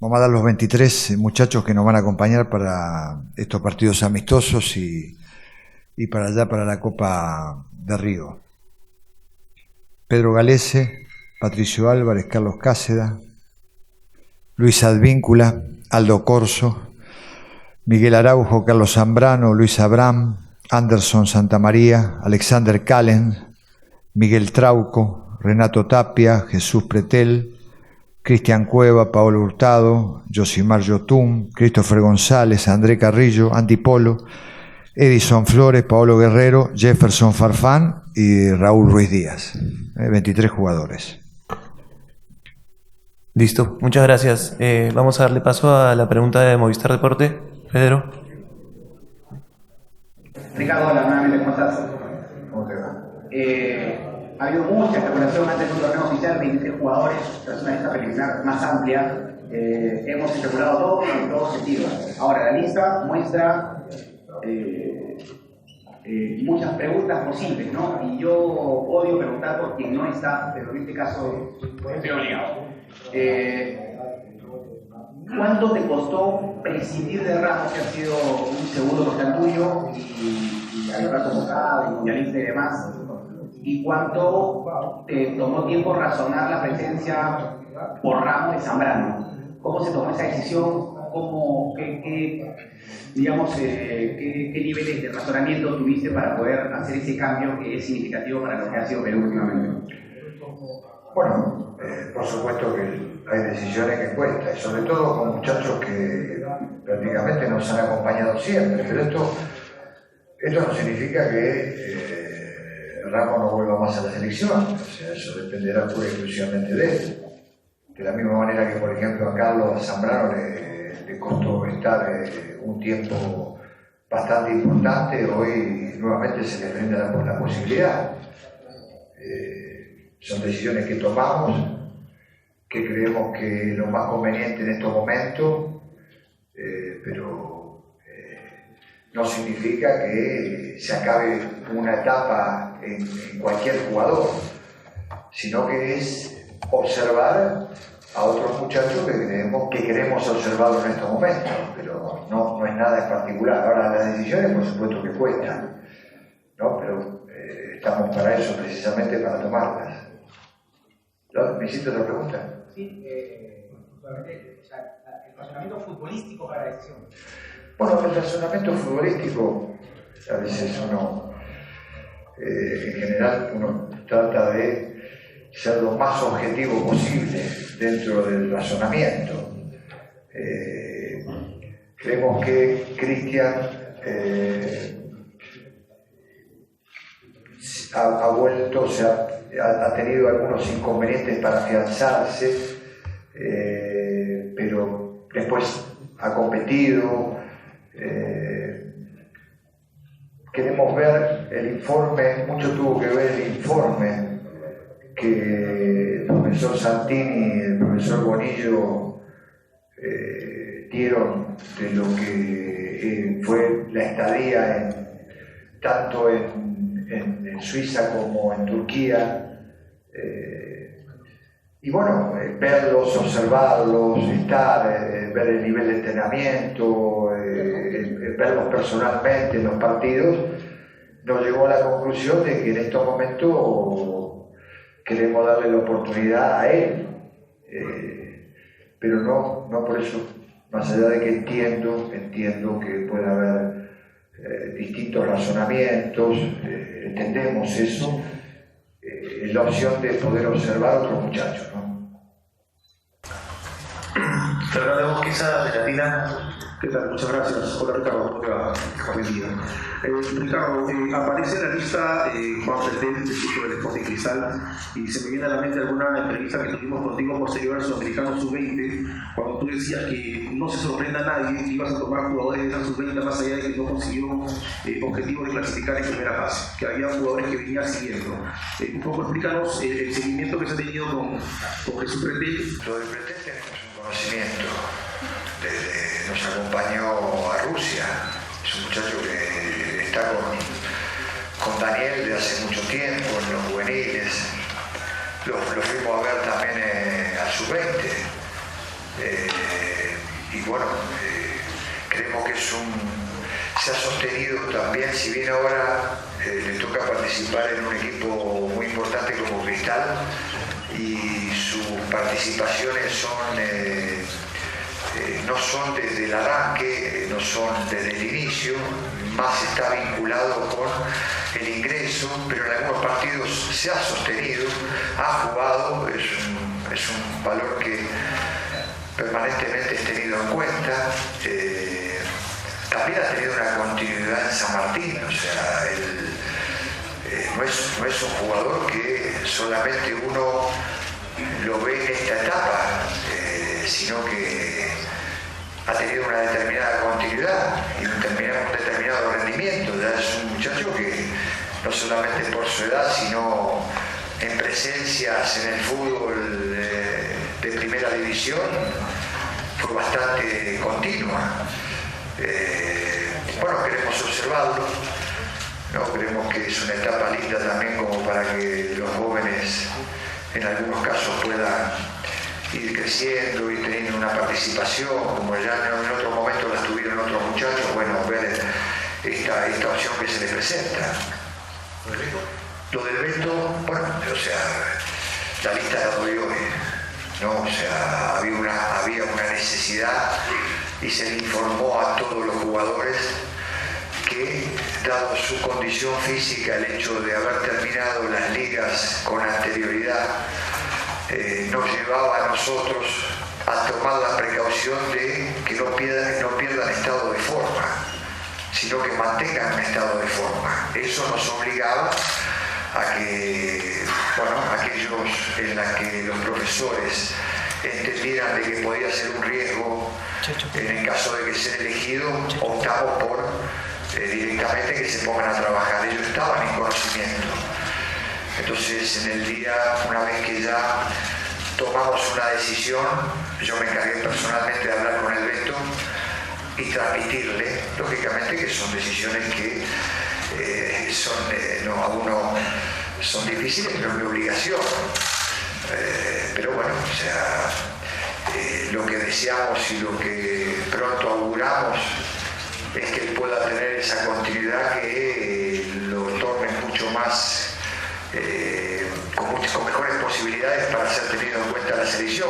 Vamos a dar los 23 muchachos que nos van a acompañar para estos partidos amistosos y para allá, para la Copa de Río. Pedro Galese, Patricio Álvarez, Carlos Cáceda, Luis Advíncula, Aldo Corso, Miguel Araujo, Carlos Zambrano, Luis Abraham, Anderson Santamaría, Alexander Calen, Miguel Trauco, Renato Tapia, Jesús Pretel, Cristian Cueva, Paolo Hurtado, Josimar Yotún, Christopher González, André Carrillo, Andy Polo, Edison Flores, Paolo Guerrero, Jefferson Farfán y Raúl Ruiz Díaz. 23 jugadores. Listo, muchas gracias. Vamos a darle paso a la pregunta de Movistar Deporte. Pedro. Ricardo, hola, nuevamente, ¿cómo estás? ¿Cómo te va? Ha habido mucha especulación antes de un torneo oficial, 23 jugadores, es una lista preliminar más amplia. Hemos especulado todo en todos sentidos. Ahora, la lista muestra muchas preguntas posibles, ¿no? Y yo odio preguntar por quien no está, pero en este caso estoy obligado. ¿Cuánto te costó prescindir de Ramos, que ha sido un segundo total tuyo y haberla convocado, y mundialista y demás? ¿Y cuánto te tomó tiempo razonar la presencia por Ramos de Zambrano? ¿Cómo se tomó esa decisión? ¿Qué niveles de razonamiento tuviste para poder hacer ese cambio que es significativo para lo que ha sido Perú últimamente? Bueno, por supuesto que hay decisiones que cuestan, y sobre todo con muchachos que prácticamente nos han acompañado siempre, pero esto no significa que Ramos no vuelva más a la selección, o sea, eso dependerá pura y exclusivamente de él. De la misma manera que, por ejemplo, a Carlos Zambrano le costó estar un tiempo bastante importante, hoy nuevamente se le brinda la posibilidad. Son decisiones que tomamos, que creemos que es lo más conveniente en estos momentos, pero no significa que se acabe una etapa en cualquier jugador, sino que es observar a otros muchachos que queremos observarlo en estos momentos, pero no es nada en particular. Ahora, las decisiones por supuesto que cuestan, ¿no? Pero estamos para eso, precisamente para tomarlas. ¿Me hiciste otra pregunta? Sí, el razonamiento futbolístico para la decisión. Bueno, el razonamiento futbolístico, a veces uno, en general, uno trata de ser lo más objetivo posible dentro del razonamiento. Creemos que Cristian ha vuelto, ha tenido algunos inconvenientes para afianzarse, pero después ha competido. Queremos ver el informe, mucho tuvo que ver el informe que el profesor Santini y el profesor Bonillo dieron de lo que fue la estadía tanto en Suiza como en Turquía, y bueno, verlos, observarlos, ver el nivel de entrenamiento, verlos personalmente en los partidos, nos llevó a la conclusión de que en estos momentos queremos darle la oportunidad a él, pero no por eso, más allá de que entiendo que puede haber distintos razonamientos, entendemos eso, es la opción de poder observar a otros muchachos, ¿no? Fernando Bosqueza, de Latina. ¿Qué tal? Muchas gracias. Hola Ricardo, ¿cómo te va? Buen día. Ricardo, aparece en la lista Juan Fernández, del equipo del Sporting Cristal, y se me viene a la mente alguna entrevista que tuvimos contigo posterior al Sudamericano Sub-20, cuando tú decías que no se sorprenda a nadie que ibas a tomar jugadores de esa Sub-20 más allá de que no consiguió objetivo de clasificar en primera fase, que había jugadores que venían siguiendo. Un poco explícanos el seguimiento que se ha tenido con Jesús Pretel. Sobre Pretel tenemos un conocimiento. Nos acompañó a Rusia, es un muchacho que está con Daniel de hace mucho tiempo en los juveniles, lo fuimos a ver también a Sub-20, Y bueno, creemos que se ha sostenido también, si bien ahora le toca participar en un equipo muy importante como Cristal y sus participaciones no son desde el arranque, no son desde el inicio, más está vinculado con el ingreso, pero en algunos partidos se ha sostenido, ha jugado, es un valor que permanentemente es tenido en cuenta. También ha tenido una continuidad en San Martín, o sea, no es un jugador que solamente uno lo ve en esta etapa, sino que ha tenido una determinada continuidad y un determinado rendimiento. Ya es un muchacho que no solamente por su edad, sino en presencias en el fútbol de primera división fue bastante continua. Bueno, queremos observarlo, ¿no? Creemos que es una etapa linda también como para que los jóvenes en algunos casos puedan ir creciendo y teniendo una participación, como ya en otro momento la tuvieron otros muchachos, bueno, ver esta opción que se les presenta. Lo del Beto, bueno, o sea, la lista la doy hoy, ¿no? O sea, había una necesidad y se le informó a todos los jugadores que, dado su condición física, el hecho de haber terminado las ligas con anterioridad, nos llevaba a nosotros a tomar la precaución de que no pierdan estado de forma, sino que mantengan un estado de forma. Eso nos obligaba a que, bueno, aquellos en los que los profesores entendieran de que podía ser un riesgo en el caso de que ser elegido, optamos por directamente que se pongan a trabajar. Ellos estaban en conocimiento. Entonces, en el día, una vez que ya tomamos una decisión, yo me encargué personalmente de hablar con el Beto y transmitirle, lógicamente, que son decisiones que a uno son difíciles, pero es mi obligación. Pero bueno, o sea, lo que deseamos y lo que pronto auguramos es que él pueda tener esa continuidad que lo torne mucho más, con mejores posibilidades para ser tenido en cuenta la selección.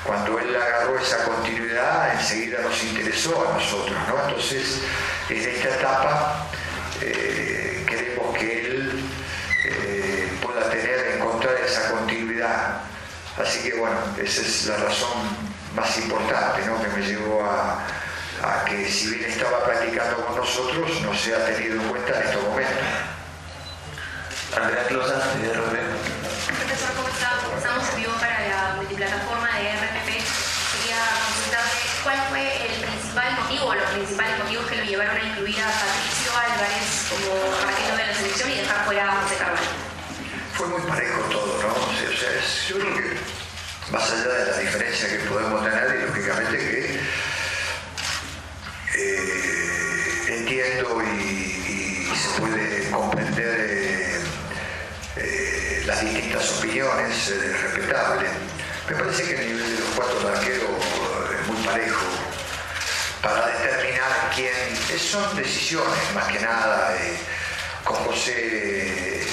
Cuando él agarró esa continuidad, enseguida nos interesó a nosotros, ¿no? Entonces, en esta etapa queremos que él pueda encontrar esa continuidad. Así que bueno, esa es la razón más importante, ¿no? Que me llevó a que, si bien estaba practicando con nosotros, no se ha tenido en cuenta en estos momentos. Andrea Closa, de RPP. Profesor, ¿cómo está? Estamos en vivo para la multiplataforma de RPP. Quería consultarle cuál fue el principal motivo o los principales motivos que lo llevaron a incluir a Patricio Álvarez como arquero de la selección y dejar fuera a José Carvalho. Fue muy parejo todo, ¿no? O sea, yo creo que más allá de la diferencia que podemos tener, y lógicamente que entiendo y se puede comprender las distintas opiniones, es respetable. Me parece que el nivel de los cuatro arqueros es muy parejo para determinar quién. Son decisiones, más que nada. Con José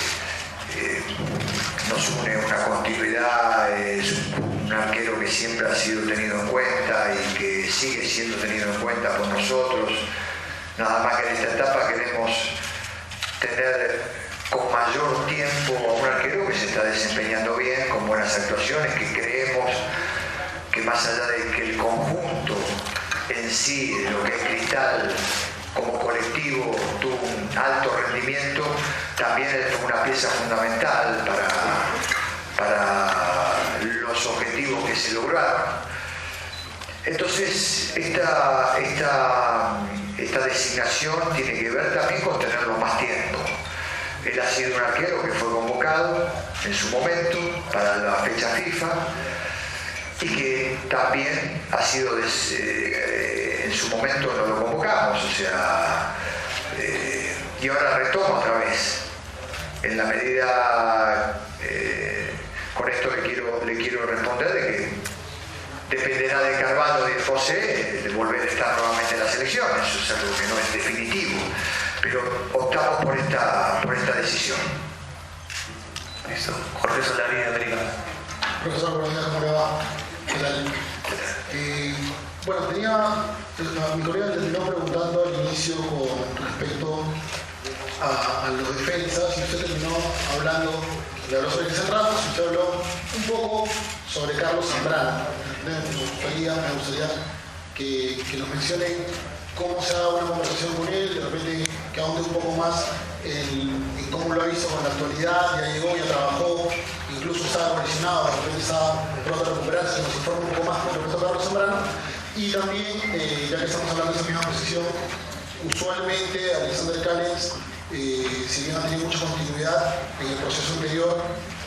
nos une una continuidad, es un arquero que siempre ha sido tenido en cuenta y que sigue siendo tenido en cuenta por nosotros. Nada más que en esta etapa queremos tener con mayor tiempo a un arquero que se está desempeñando bien, con buenas actuaciones, que creemos que más allá de que el conjunto en sí, de lo que es Cristal como colectivo, tuvo un alto rendimiento, también es una pieza fundamental para los objetivos que se lograron. Entonces, esta designación tiene que ver también con tenerlo más tiempo. Él ha sido un arquero que fue convocado en su momento para la fecha FIFA y que también ha sido, en su momento no lo convocamos, o sea, y ahora retoma otra vez. En la medida, con esto le quiero responder de que dependerá de Carvalho y de José de volver a estar nuevamente en la selección. Eso es algo que no es definitivo, pero optamos por esta decisión. Listo. Jorge Solari de América. Profesor, buenos días, ¿cómo le va? ¿Qué tal? Bueno, mi colega terminó preguntando al inicio con respecto a los defensas y usted terminó hablando, le habló sobre Cristian Ramos y usted habló un poco sobre Carlos Zambrano. Me gustaría que nos mencionen cómo se ha dado una conversación con él, de repente que ahonde un poco más en cómo lo ha visto con la actualidad, ya llegó, ya trabajó, incluso estaba lesionado, de repente estaba pronto a recuperarse, nos informa un poco más con respecto a Carlos Zambrano. Y también, ya que estamos hablando de esa misma posición, usualmente Alexander Callens, si bien ha tenido mucha continuidad en el proceso anterior,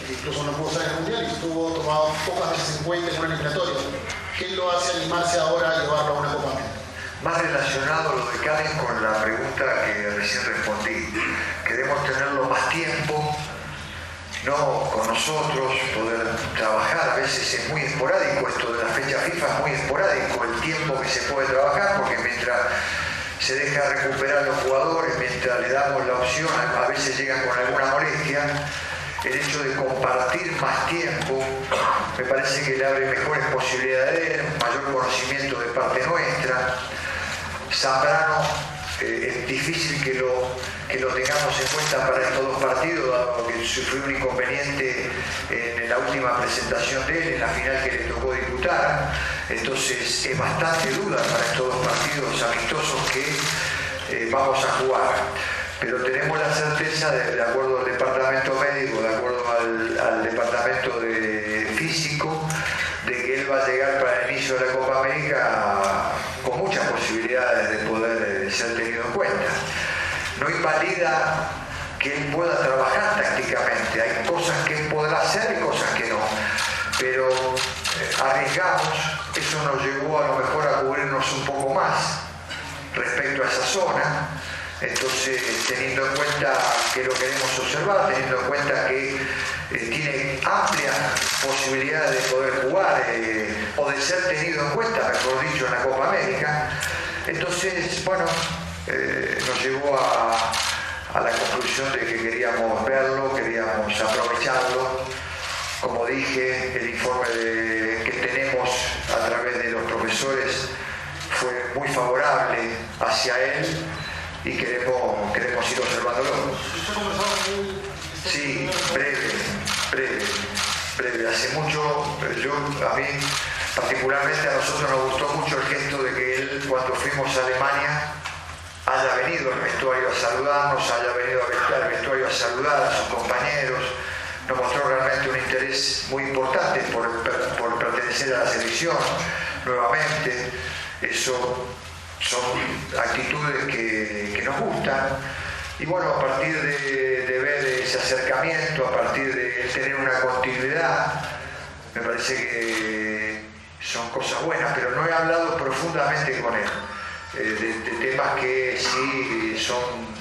incluso no pudo estar en el Mundial y estuvo tomado pocas veces en cuenta en una eliminatoria. ¿Qué lo hace animarse ahora a llevarlo a una Copa América? Más relacionado lo de Callens con la pregunta que recién respondí. Queremos tenerlo más tiempo, no con nosotros, poder trabajar. A veces es muy esporádico esto de la fecha FIFA, es muy esporádico el tiempo que se puede trabajar, porque mientras se deja recuperar los jugadores, mientras le damos la opción, a veces llegan con alguna molestia. El hecho de compartir más tiempo me parece que le abre mejores posibilidades, mayor conocimiento de parte nuestra. Zambrano, es difícil que lo tengamos en cuenta para estos dos partidos, dado que sufrió un inconveniente en la última presentación de él, en la final que le tocó disputar. Entonces es bastante duda para estos dos partidos amistosos que vamos a jugar. Pero tenemos la certeza, de acuerdo al departamento médico, de acuerdo al departamento de físico, de que él va a llegar para el inicio de la Copa América con muchas posibilidades de poder ser tenido en cuenta. No invalida que él pueda trabajar tácticamente, hay cosas que él podrá hacer y cosas que no, pero arriesgamos, eso nos llevó a lo mejor a cubrirnos un poco más respecto a esa zona. Entonces, teniendo en cuenta que lo queremos observar, teniendo en cuenta que tiene amplias posibilidades de poder jugar o de ser tenido en cuenta, mejor dicho, en la Copa América, entonces, bueno, nos llevó a la conclusión de que queríamos verlo, queríamos aprovecharlo. Como dije, el informe que tenemos a través de los profesores fue muy favorable hacia él y queremos ir observándolo. Sí, breve. Hace mucho, a mí particularmente, a nosotros nos gustó mucho el gesto de que él, cuando fuimos a Alemania, haya venido al vestuario a saludarnos, haya venido al vestuario a saludar a sus compañeros. Nos mostró realmente un interés muy importante por pertenecer a la selección nuevamente. Eso son actitudes que nos gustan. Y bueno, a partir de ver ese acercamiento, a partir de tener una continuidad, me parece que son cosas buenas, pero no he hablado profundamente con él de temas que sí son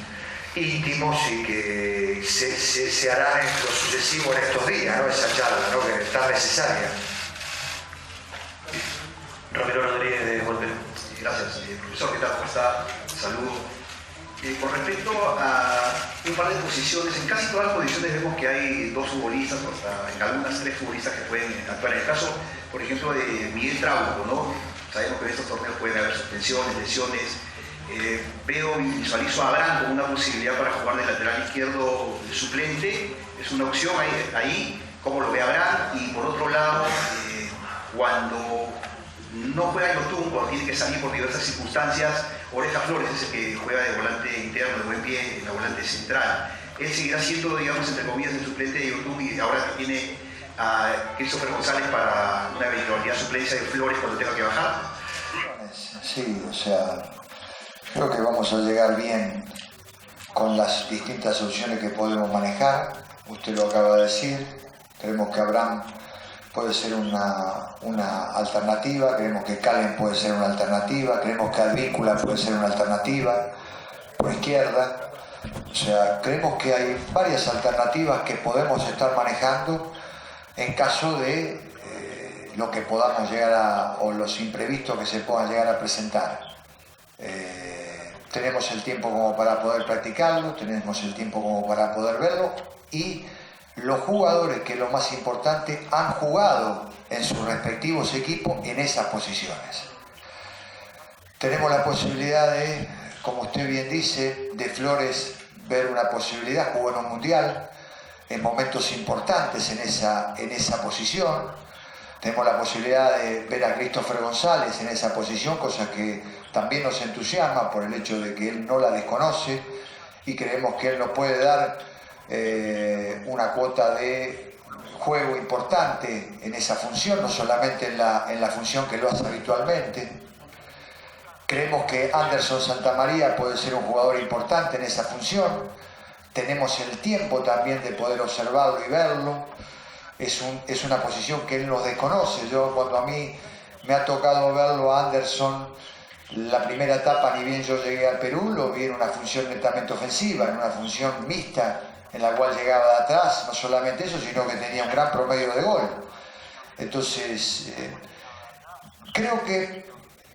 íntimos y que se harán en lo sucesivo en estos días, ¿no? Esa charla, ¿no? Que es tan necesaria. Ramiro Rodríguez de Volver. Gracias, profesor. ¿Qué tal? ¿Cómo está? Saludo. Con respecto a un par de posiciones, en casi todas las posiciones vemos que hay dos futbolistas, o hasta en algunas 3 futbolistas que pueden actuar. En el caso, por ejemplo, de Miguel Trauco, ¿no? Sabemos que en estos torneos pueden haber suspensiones, lesiones. Veo y visualizo a Abraham como una posibilidad para jugar de lateral izquierdo suplente. Es una opción ahí, como lo ve Abraham. Y por otro lado, cuando no juega Yotun, cuando tiene que salir por diversas circunstancias, Oreja Flores es el que juega de volante interno, de buen pie, en la volante central. Él seguirá siendo, digamos, entre comillas, el suplente de Yotun, y ahora que tiene a Christopher González para una eventualidad suplencia de Flores cuando tenga que bajar. Sí, o sea, creo que vamos a llegar bien con las distintas opciones que podemos manejar. Usted lo acaba de decir, creemos que Abraham puede ser una alternativa, creemos que Callens puede ser una alternativa, creemos que Advíncula puede ser una alternativa por izquierda. O sea, creemos que hay varias alternativas que podemos estar manejando en caso de lo que podamos llegar a, o los imprevistos que se puedan llegar a presentar. Tenemos el tiempo como para poder practicarlo, tenemos el tiempo como para poder verlo, y los jugadores, que es lo más importante, han jugado en sus respectivos equipos en esas posiciones. Tenemos la posibilidad de, como usted bien dice, de Flores ver una posibilidad, jugó en un mundial, en momentos importantes en esa posición. Tenemos la posibilidad de ver a Christopher González en esa posición, cosa que también nos entusiasma por el hecho de que él no la desconoce y creemos que él nos puede dar una cuota de juego importante en esa función, no solamente en la función que lo hace habitualmente. Creemos que Anderson Santamaría puede ser un jugador importante en esa función. Tenemos el tiempo también de poder observarlo y verlo. Es una posición que él nos desconoce. Cuando a mí me ha tocado verlo a Anderson, la primera etapa, ni bien yo llegué al Perú, lo vi en una función netamente ofensiva, en una función mixta, en la cual llegaba de atrás, no solamente eso, sino que tenía un gran promedio de gol. Entonces, creo que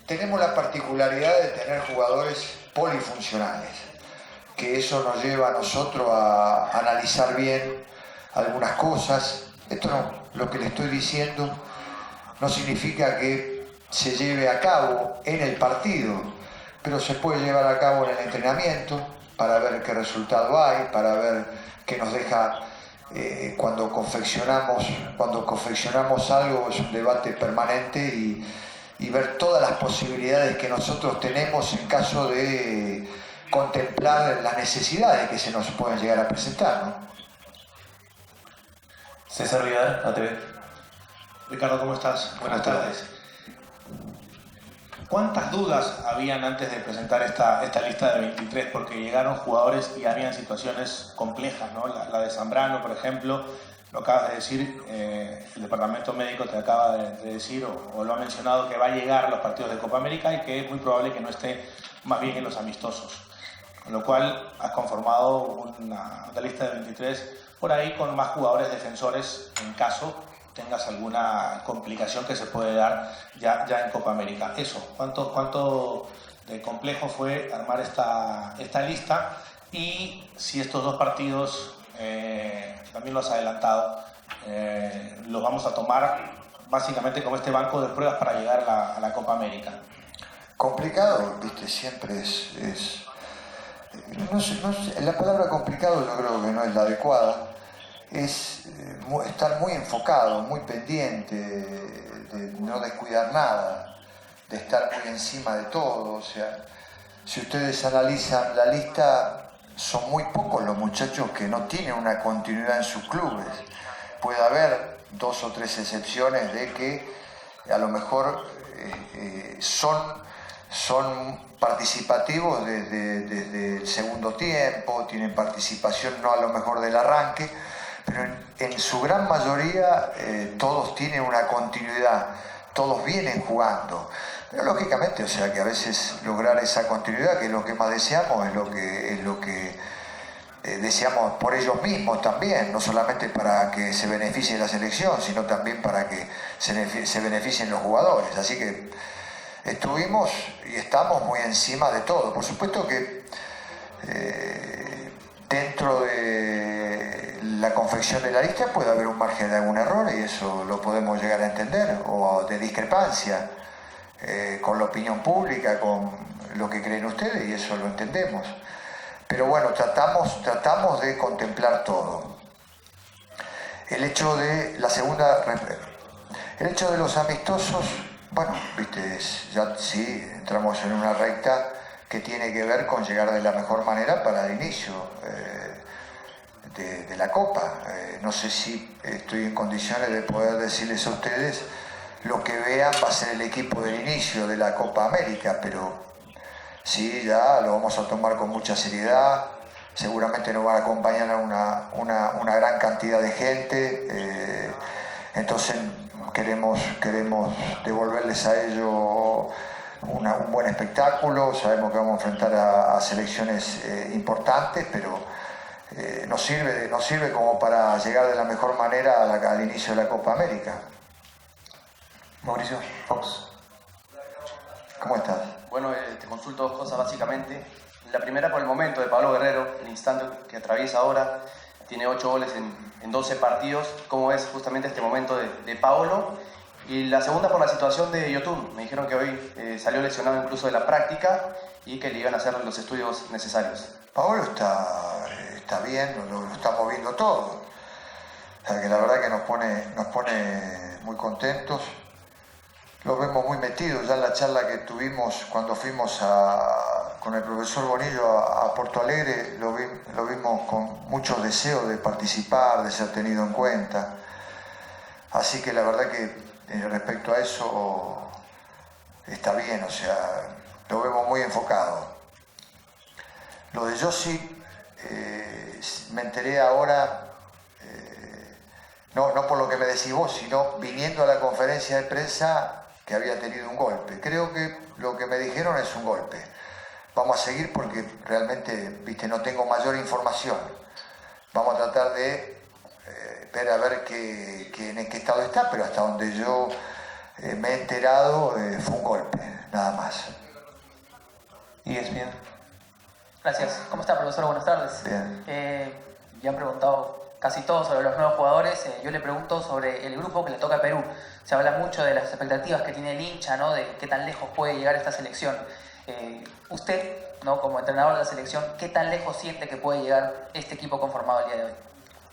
tenemos la particularidad de tener jugadores polifuncionales, que eso nos lleva a nosotros a analizar bien algunas cosas. Esto no, lo que le estoy diciendo no significa que se lleve a cabo en el partido, pero se puede llevar a cabo en el entrenamiento para ver qué resultado hay, para ver qué nos deja cuando confeccionamos algo. Es un debate permanente y ver todas las posibilidades que nosotros tenemos en caso de contemplar las necesidades que se nos pueden llegar a presentar, ¿no? César Vidal, ATV. Ricardo, ¿cómo estás? Buenas tardes. ¿Cuántas dudas habían antes de presentar esta lista de 23? Porque llegaron jugadores y habían situaciones complejas, ¿no? La de Zambrano, por ejemplo, lo acabas de decir, el departamento médico te acaba de decir o lo ha mencionado, que va a llegar a los partidos de Copa América y que es muy probable que no esté más bien en los amistosos. Con lo cual has conformado una lista de 23 por ahí con más jugadores defensores en caso tengas alguna complicación que se puede dar ya en Copa América. Eso, ¿cuánto de complejo fue armar esta lista? Y si estos dos partidos, también lo has adelantado, los vamos a tomar básicamente como este banco de pruebas para llegar a la Copa América. Complicado, viste, siempre no sé, la palabra complicado yo creo que no es la adecuada. Es estar muy enfocado, muy pendiente, de no descuidar nada, de estar muy encima de todo. O sea, si ustedes analizan la lista, son muy pocos los muchachos que no tienen una continuidad en sus clubes. Puede haber 2 o 3 excepciones de que a lo mejor son participativos desde el segundo tiempo, tienen participación no a lo mejor del arranque, pero en su gran mayoría todos tienen una continuidad, todos vienen jugando. Pero lógicamente, o sea que a veces lograr esa continuidad, que es lo que más deseamos, es lo que deseamos por ellos mismos también, no solamente para que se beneficie la selección, sino también para que se beneficien los jugadores. Así que estuvimos y estamos muy encima de todo. Por supuesto que dentro de la confección de la lista puede haber un margen de algún error, y eso lo podemos llegar a entender, o de discrepancia con la opinión pública, con lo que creen ustedes, y eso lo entendemos. Pero bueno, tratamos de contemplar todo. El hecho de los amistosos, bueno, viste, ya sí, entramos en una recta que tiene que ver con llegar de la mejor manera para el inicio de la Copa. No sé si estoy en condiciones de poder decirles a ustedes lo que vean va a ser el equipo del inicio de la Copa América, pero sí, ya lo vamos a tomar con mucha seriedad. Seguramente nos van a acompañar una gran cantidad de gente, entonces queremos devolverles a ellos un buen espectáculo. Sabemos que vamos a enfrentar a selecciones importantes, pero nos sirve como para llegar de la mejor manera al inicio de la Copa América. Mauricio, Fox. ¿Cómo estás? Bueno, te consulto dos cosas básicamente. La primera por el momento de Pablo Guerrero, el instante que atraviesa ahora, tiene 8 goles en 12 partidos. ¿Cómo ves justamente este momento de Paolo? Y la segunda por la situación de Yotun. Me dijeron que hoy salió lesionado incluso de la práctica y que le iban a hacer los estudios necesarios. Paolo está bien, lo estamos viendo todo. O sea, que la verdad que nos pone muy contentos. Lo vemos muy metidos. Ya en la charla que tuvimos cuando fuimos con el profesor Bonillo a Porto Alegre, lo vimos con mucho deseo de participar, de ser tenido en cuenta. Así que la verdad que respecto a eso está bien, o sea, lo vemos muy enfocado. Lo de Yossi, me enteré ahora, no por lo que me decís vos, sino viniendo a la conferencia de prensa, que había tenido un golpe. Creo que lo que me dijeron es un golpe. Vamos a seguir porque realmente, no tengo mayor información. Vamos a tratar de ver a ver en qué estado está, pero hasta donde yo me he enterado fue un golpe, nada más. Y es bien. Gracias. ¿Cómo está, profesor? Buenas tardes. Bien. Ya han preguntado casi todos sobre los nuevos jugadores. Yo le pregunto sobre el grupo que le toca a Perú. Se habla mucho de las expectativas que tiene el hincha, ¿no? De qué tan lejos puede llegar esta selección. Usted, ¿no? Como entrenador de la selección, ¿qué tan lejos siente que puede llegar este equipo conformado el día de hoy?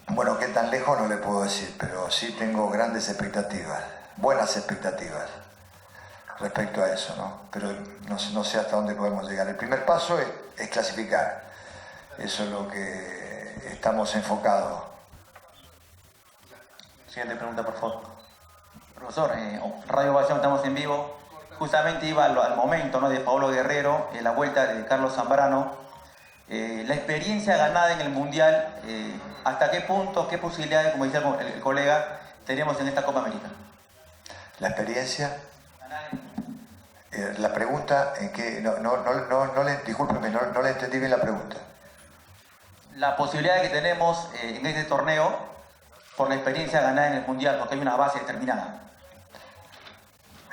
Bueno, qué tan lejos no le puedo decir, pero sí tengo grandes expectativas, buenas expectativas respecto a eso, ¿no? Pero no sé hasta dónde podemos llegar. El primer paso es clasificar. Eso es lo que estamos enfocados. Siguiente pregunta, por favor. Profesor, Radio Ovación, estamos en vivo. Justamente iba al momento, ¿no?, de Pablo Guerrero, la vuelta de Carlos Zambrano. La experiencia ganada en el Mundial, ¿hasta qué punto, qué posibilidades, como decía el colega, tenemos en esta Copa América? La experiencia, la pregunta en que discúlpeme, no le entendí bien la pregunta. La posibilidad que tenemos en este torneo por la experiencia ganada en el Mundial, porque hay una base determinada.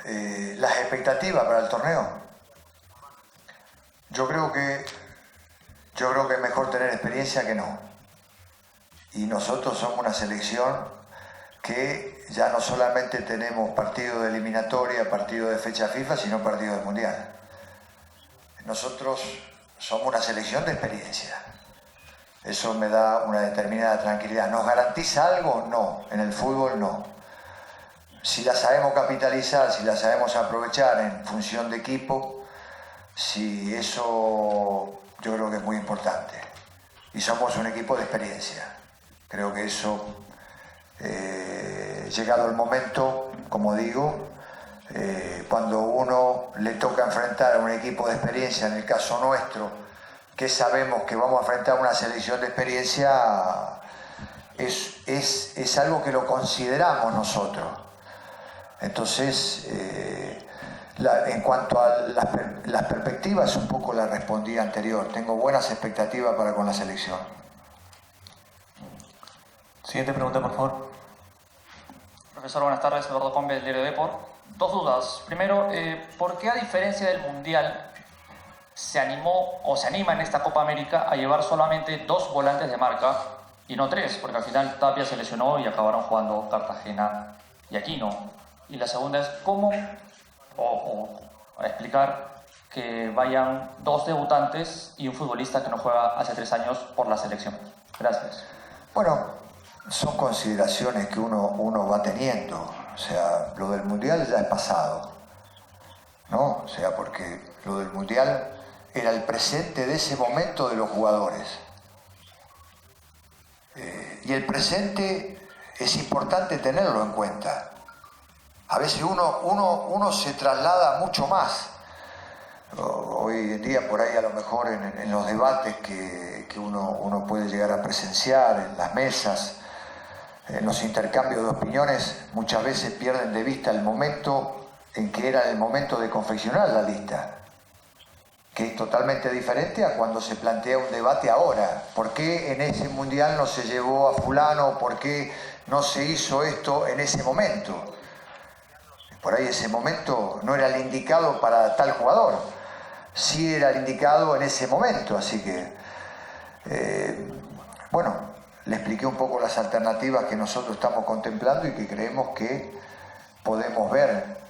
Las expectativas para el torneo. Yo creo que es mejor tener experiencia que no. Y nosotros somos una selección que ya no solamente tenemos partido de eliminatoria, partido de fecha FIFA, sino partido del Mundial. Nosotros somos una selección de experiencia. Eso me da una determinada tranquilidad. ¿Nos garantiza algo? No. En el fútbol no. Si la sabemos capitalizar, si la sabemos aprovechar en función de equipo, si eso yo creo que es muy importante. Y somos un equipo de experiencia. Creo que eso, llegado el momento, como digo, cuando uno le toca enfrentar a un equipo de experiencia, en el caso nuestro, que sabemos que vamos a enfrentar una selección de experiencia, es algo que lo consideramos nosotros. Entonces, en cuanto a las perspectivas, un poco la respondí anterior. Tengo buenas expectativas para con la selección. Siguiente pregunta, por favor. Profesor, buenas tardes. Eduardo Pombe, del diario Depor. Dos dudas. Primero, ¿por qué a diferencia del Mundial se animó o se anima en esta Copa América a llevar solamente 2 volantes de marca y no 3? Porque al final Tapia se lesionó y acabaron jugando Cartagena y Aquino. Y la segunda es cómo a explicar que vayan 2 debutantes y un futbolista que no juega hace 3 años por la selección. Gracias. Bueno, son consideraciones que uno va teniendo. O sea, lo del Mundial ya es pasado, ¿no? O sea, porque lo del Mundial era el presente de ese momento de los jugadores. Y el presente es importante tenerlo en cuenta. A veces uno se traslada mucho más. Hoy en día, por ahí a lo mejor en los debates que uno puede llegar a presenciar, en las mesas, en los intercambios de opiniones, muchas veces pierden de vista el momento en que era el momento de confeccionar la lista, que es totalmente diferente a cuando se plantea un debate ahora. ¿Por qué en ese Mundial no se llevó a fulano? ¿Por qué no se hizo esto en ese momento? por ahí ese momento no era el indicado para tal jugador, sí era el indicado en ese momento, así que, bueno, le expliqué un poco las alternativas que nosotros estamos contemplando y que creemos que podemos ver.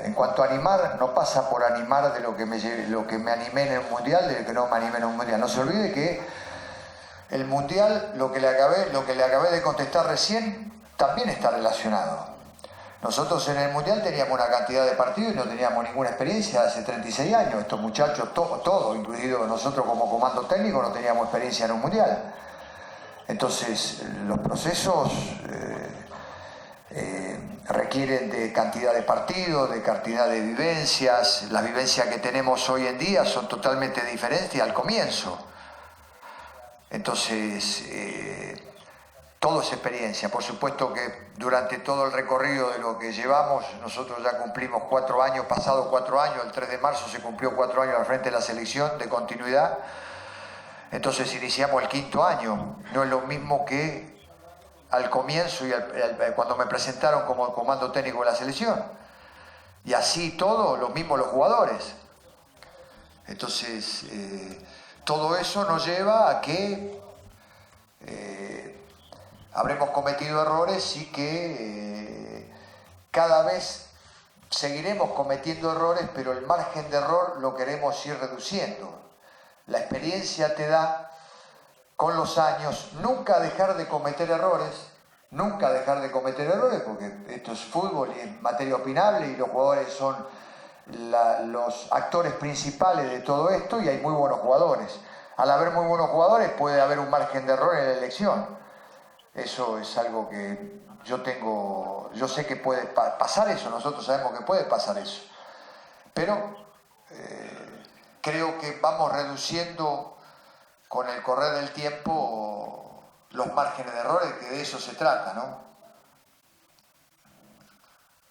En cuanto a animar, no pasa por animar de lo que me animé en el Mundial, de lo que no me animé en un Mundial. No se olvide que el Mundial, lo que le acabé de contestar recién, también está relacionado. Nosotros en el Mundial teníamos una cantidad de partidos y no teníamos ninguna experiencia hace 36 años. Estos muchachos, todo, incluido nosotros como comando técnico, no teníamos experiencia en un Mundial. Entonces, los procesos requieren de cantidad de partidos, de cantidad de vivencias. Las vivencias que tenemos hoy en día son totalmente diferentes al comienzo. Entonces, todo es experiencia. Por supuesto que durante todo el recorrido de lo que llevamos, nosotros ya cumplimos 4 años, pasado 4 años, el 3 de marzo se cumplió 4 años al frente de la selección de continuidad. Entonces iniciamos el 5.º año. No es lo mismo que al comienzo y cuando me presentaron como comando técnico de la selección. Y así todo, lo mismo los jugadores. Entonces, todo eso nos lleva a que habremos cometido errores y que cada vez seguiremos cometiendo errores, pero el margen de error lo queremos ir reduciendo. La experiencia te da, con los años, nunca dejar de cometer errores, porque esto es fútbol y es materia opinable y los jugadores son los actores principales de todo esto y hay muy buenos jugadores. Al haber muy buenos jugadores puede haber un margen de error en la elección. Eso es algo que yo sé que puede pasar eso, nosotros sabemos que puede pasar eso. Pero creo que vamos reduciendo con el correr del tiempo los márgenes de errores, que de eso se trata, ¿no?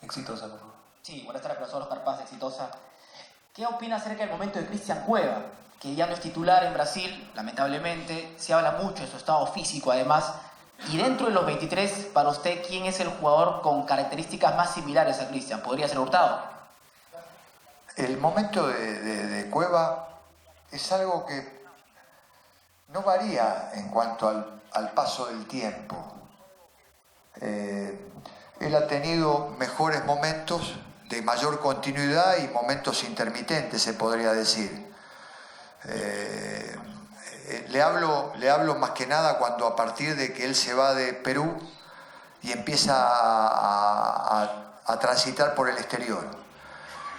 Exitosa, por favor. Sí, buenas tardes, profesor Oscar Paz, Exitosa. ¿Qué opina acerca del momento de Cristian Cueva, que ya no es titular en Brasil, lamentablemente? Se habla mucho de su estado físico, además. Y dentro de los 23, para usted, ¿quién es el jugador con características más similares a Cristian? ¿Podría ser Hurtado? El momento de Cueva es algo que no varía en cuanto al paso del tiempo. Él ha tenido mejores momentos de mayor continuidad y momentos intermitentes, se podría decir. Le hablo más que nada cuando a partir de que él se va de Perú y empieza a transitar por el exterior.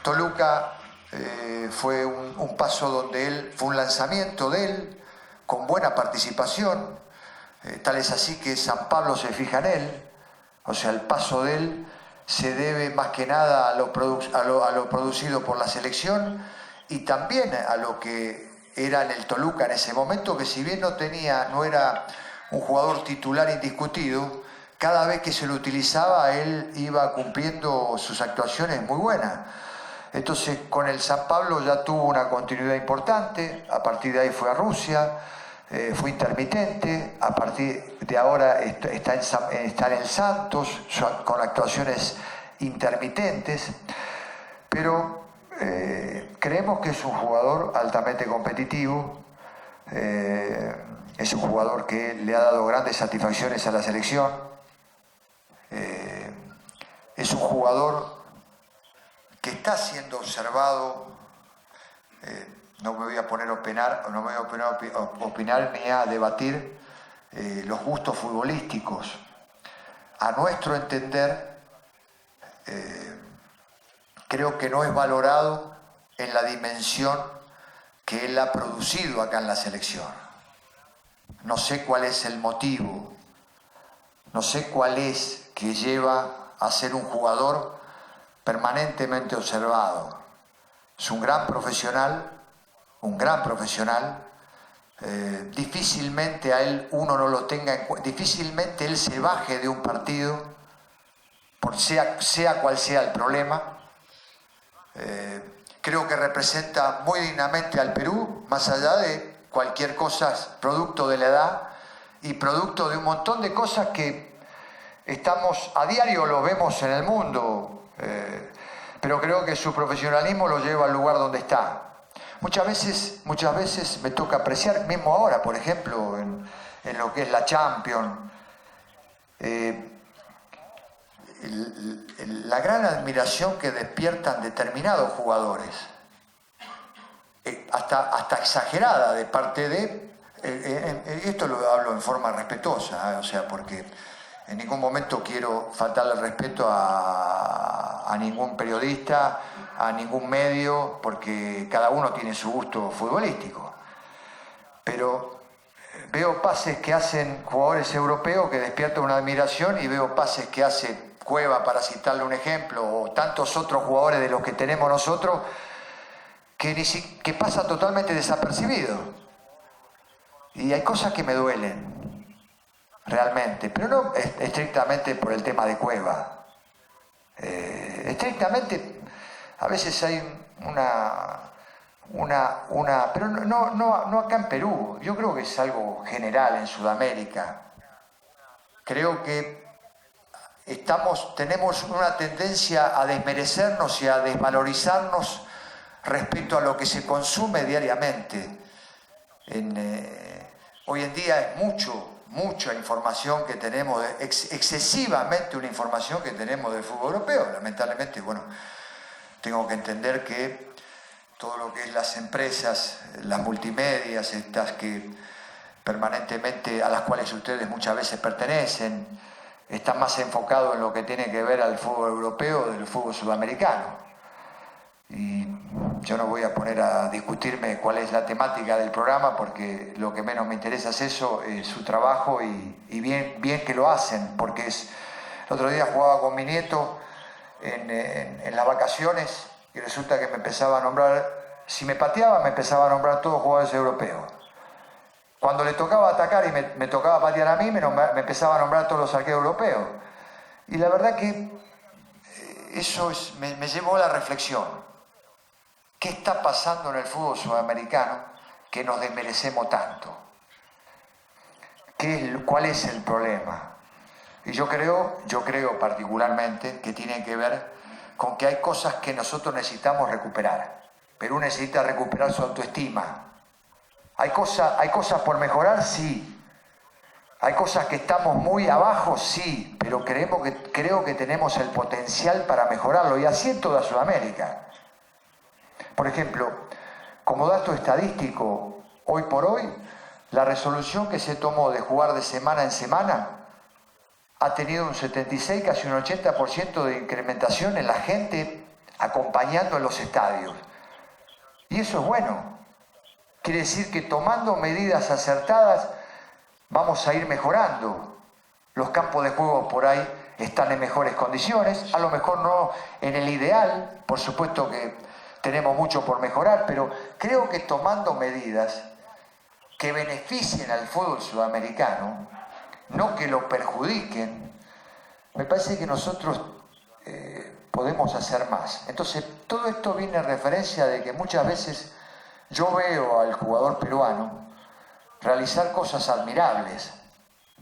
Toluca fue un paso donde fue un lanzamiento de él con buena participación, tal es así que San Pablo se fija en él, o sea, el paso de él se debe más que nada a lo producido por la selección y también a lo que era en el Toluca en ese momento, que si bien no era un jugador titular indiscutido, cada vez que se lo utilizaba él iba cumpliendo sus actuaciones muy buenas. Entonces con el San Pablo ya tuvo una continuidad importante, a partir de ahí fue a Rusia, fue intermitente, a partir de ahora está en el Santos con actuaciones intermitentes, pero creemos que es un jugador altamente competitivo, es un jugador que le ha dado grandes satisfacciones a la selección, es un jugador que está siendo observado, no me voy a poner a opinar ni a debatir los gustos futbolísticos. A nuestro entender, creo que no es valorado en la dimensión que él ha producido acá en la selección. No sé cuál es el motivo, no sé cuál es que lleva a ser un jugador permanentemente observado. Es un gran profesional, difícilmente a él uno no lo tenga en cuenta, difícilmente él se baje de un partido, sea cual sea el problema. Creo que representa muy dignamente al Perú, más allá de cualquier cosa, producto de la edad y producto de un montón de cosas que estamos a diario, lo vemos en el mundo. pero creo que su profesionalismo lo lleva al lugar donde está. Muchas veces me toca apreciar, mismo ahora, por ejemplo, en lo que es la Champions, la gran admiración que despiertan determinados jugadores, hasta exagerada de parte de... esto lo hablo en forma respetuosa, o sea, porque en ningún momento quiero faltarle el respeto a ningún periodista, a ningún medio, porque cada uno tiene su gusto futbolístico. Pero veo pases que hacen jugadores europeos que despiertan una admiración, y veo pases que hace Cueva, para citarle un ejemplo, o tantos otros jugadores de los que tenemos nosotros, que pasa totalmente desapercibido. Y hay cosas que me duelen, realmente, pero no estrictamente por el tema de Cueva. Estrictamente, a veces hay pero no acá en Perú. Yo creo que es algo general en Sudamérica. Creo que tenemos una tendencia a desmerecernos y a desvalorizarnos respecto a lo que se consume diariamente. Hoy en día es mucha información que tenemos, excesivamente una información que tenemos del fútbol europeo. Lamentablemente, bueno, tengo que entender que todo lo que es las empresas, las multimedias, estas que permanentemente, a las cuales ustedes muchas veces pertenecen, están más enfocados en lo que tiene que ver al fútbol europeo del fútbol sudamericano. Y yo no voy a poner a discutirme cuál es la temática del programa, porque lo que menos me interesa es eso, su trabajo, y bien que lo hacen, porque el otro día jugaba con mi nieto en las vacaciones, y resulta que me empezaba a nombrar, si me pateaba, me empezaba a nombrar todos jugadores europeos. Cuando le tocaba atacar y me tocaba patear a mí, me empezaba a nombrar todos los arqueros europeos. Y la verdad que eso me llevó a la reflexión. ¿Qué está pasando en el fútbol sudamericano que nos desmerecemos tanto? ¿Cuál es el problema? Y yo creo particularmente que tiene que ver con que hay cosas que nosotros necesitamos recuperar. Perú necesita recuperar su autoestima. ¿Hay cosas por mejorar? Sí. ¿Hay cosas que estamos muy abajo? Sí. Pero creo que tenemos el potencial para mejorarlo, y así en toda Sudamérica. Por ejemplo, como dato estadístico, hoy por hoy, la resolución que se tomó de jugar de semana en semana ha tenido un 76, casi un 80% de incrementación en la gente acompañando en los estadios. Y eso es bueno. Quiere decir que tomando medidas acertadas vamos a ir mejorando. Los campos de juego por ahí están en mejores condiciones, a lo mejor no en el ideal, por supuesto que tenemos mucho por mejorar, pero creo que tomando medidas que beneficien al fútbol sudamericano, no que lo perjudiquen, me parece que nosotros podemos hacer más. Entonces, todo esto viene en referencia de que muchas veces yo veo al jugador peruano realizar cosas admirables,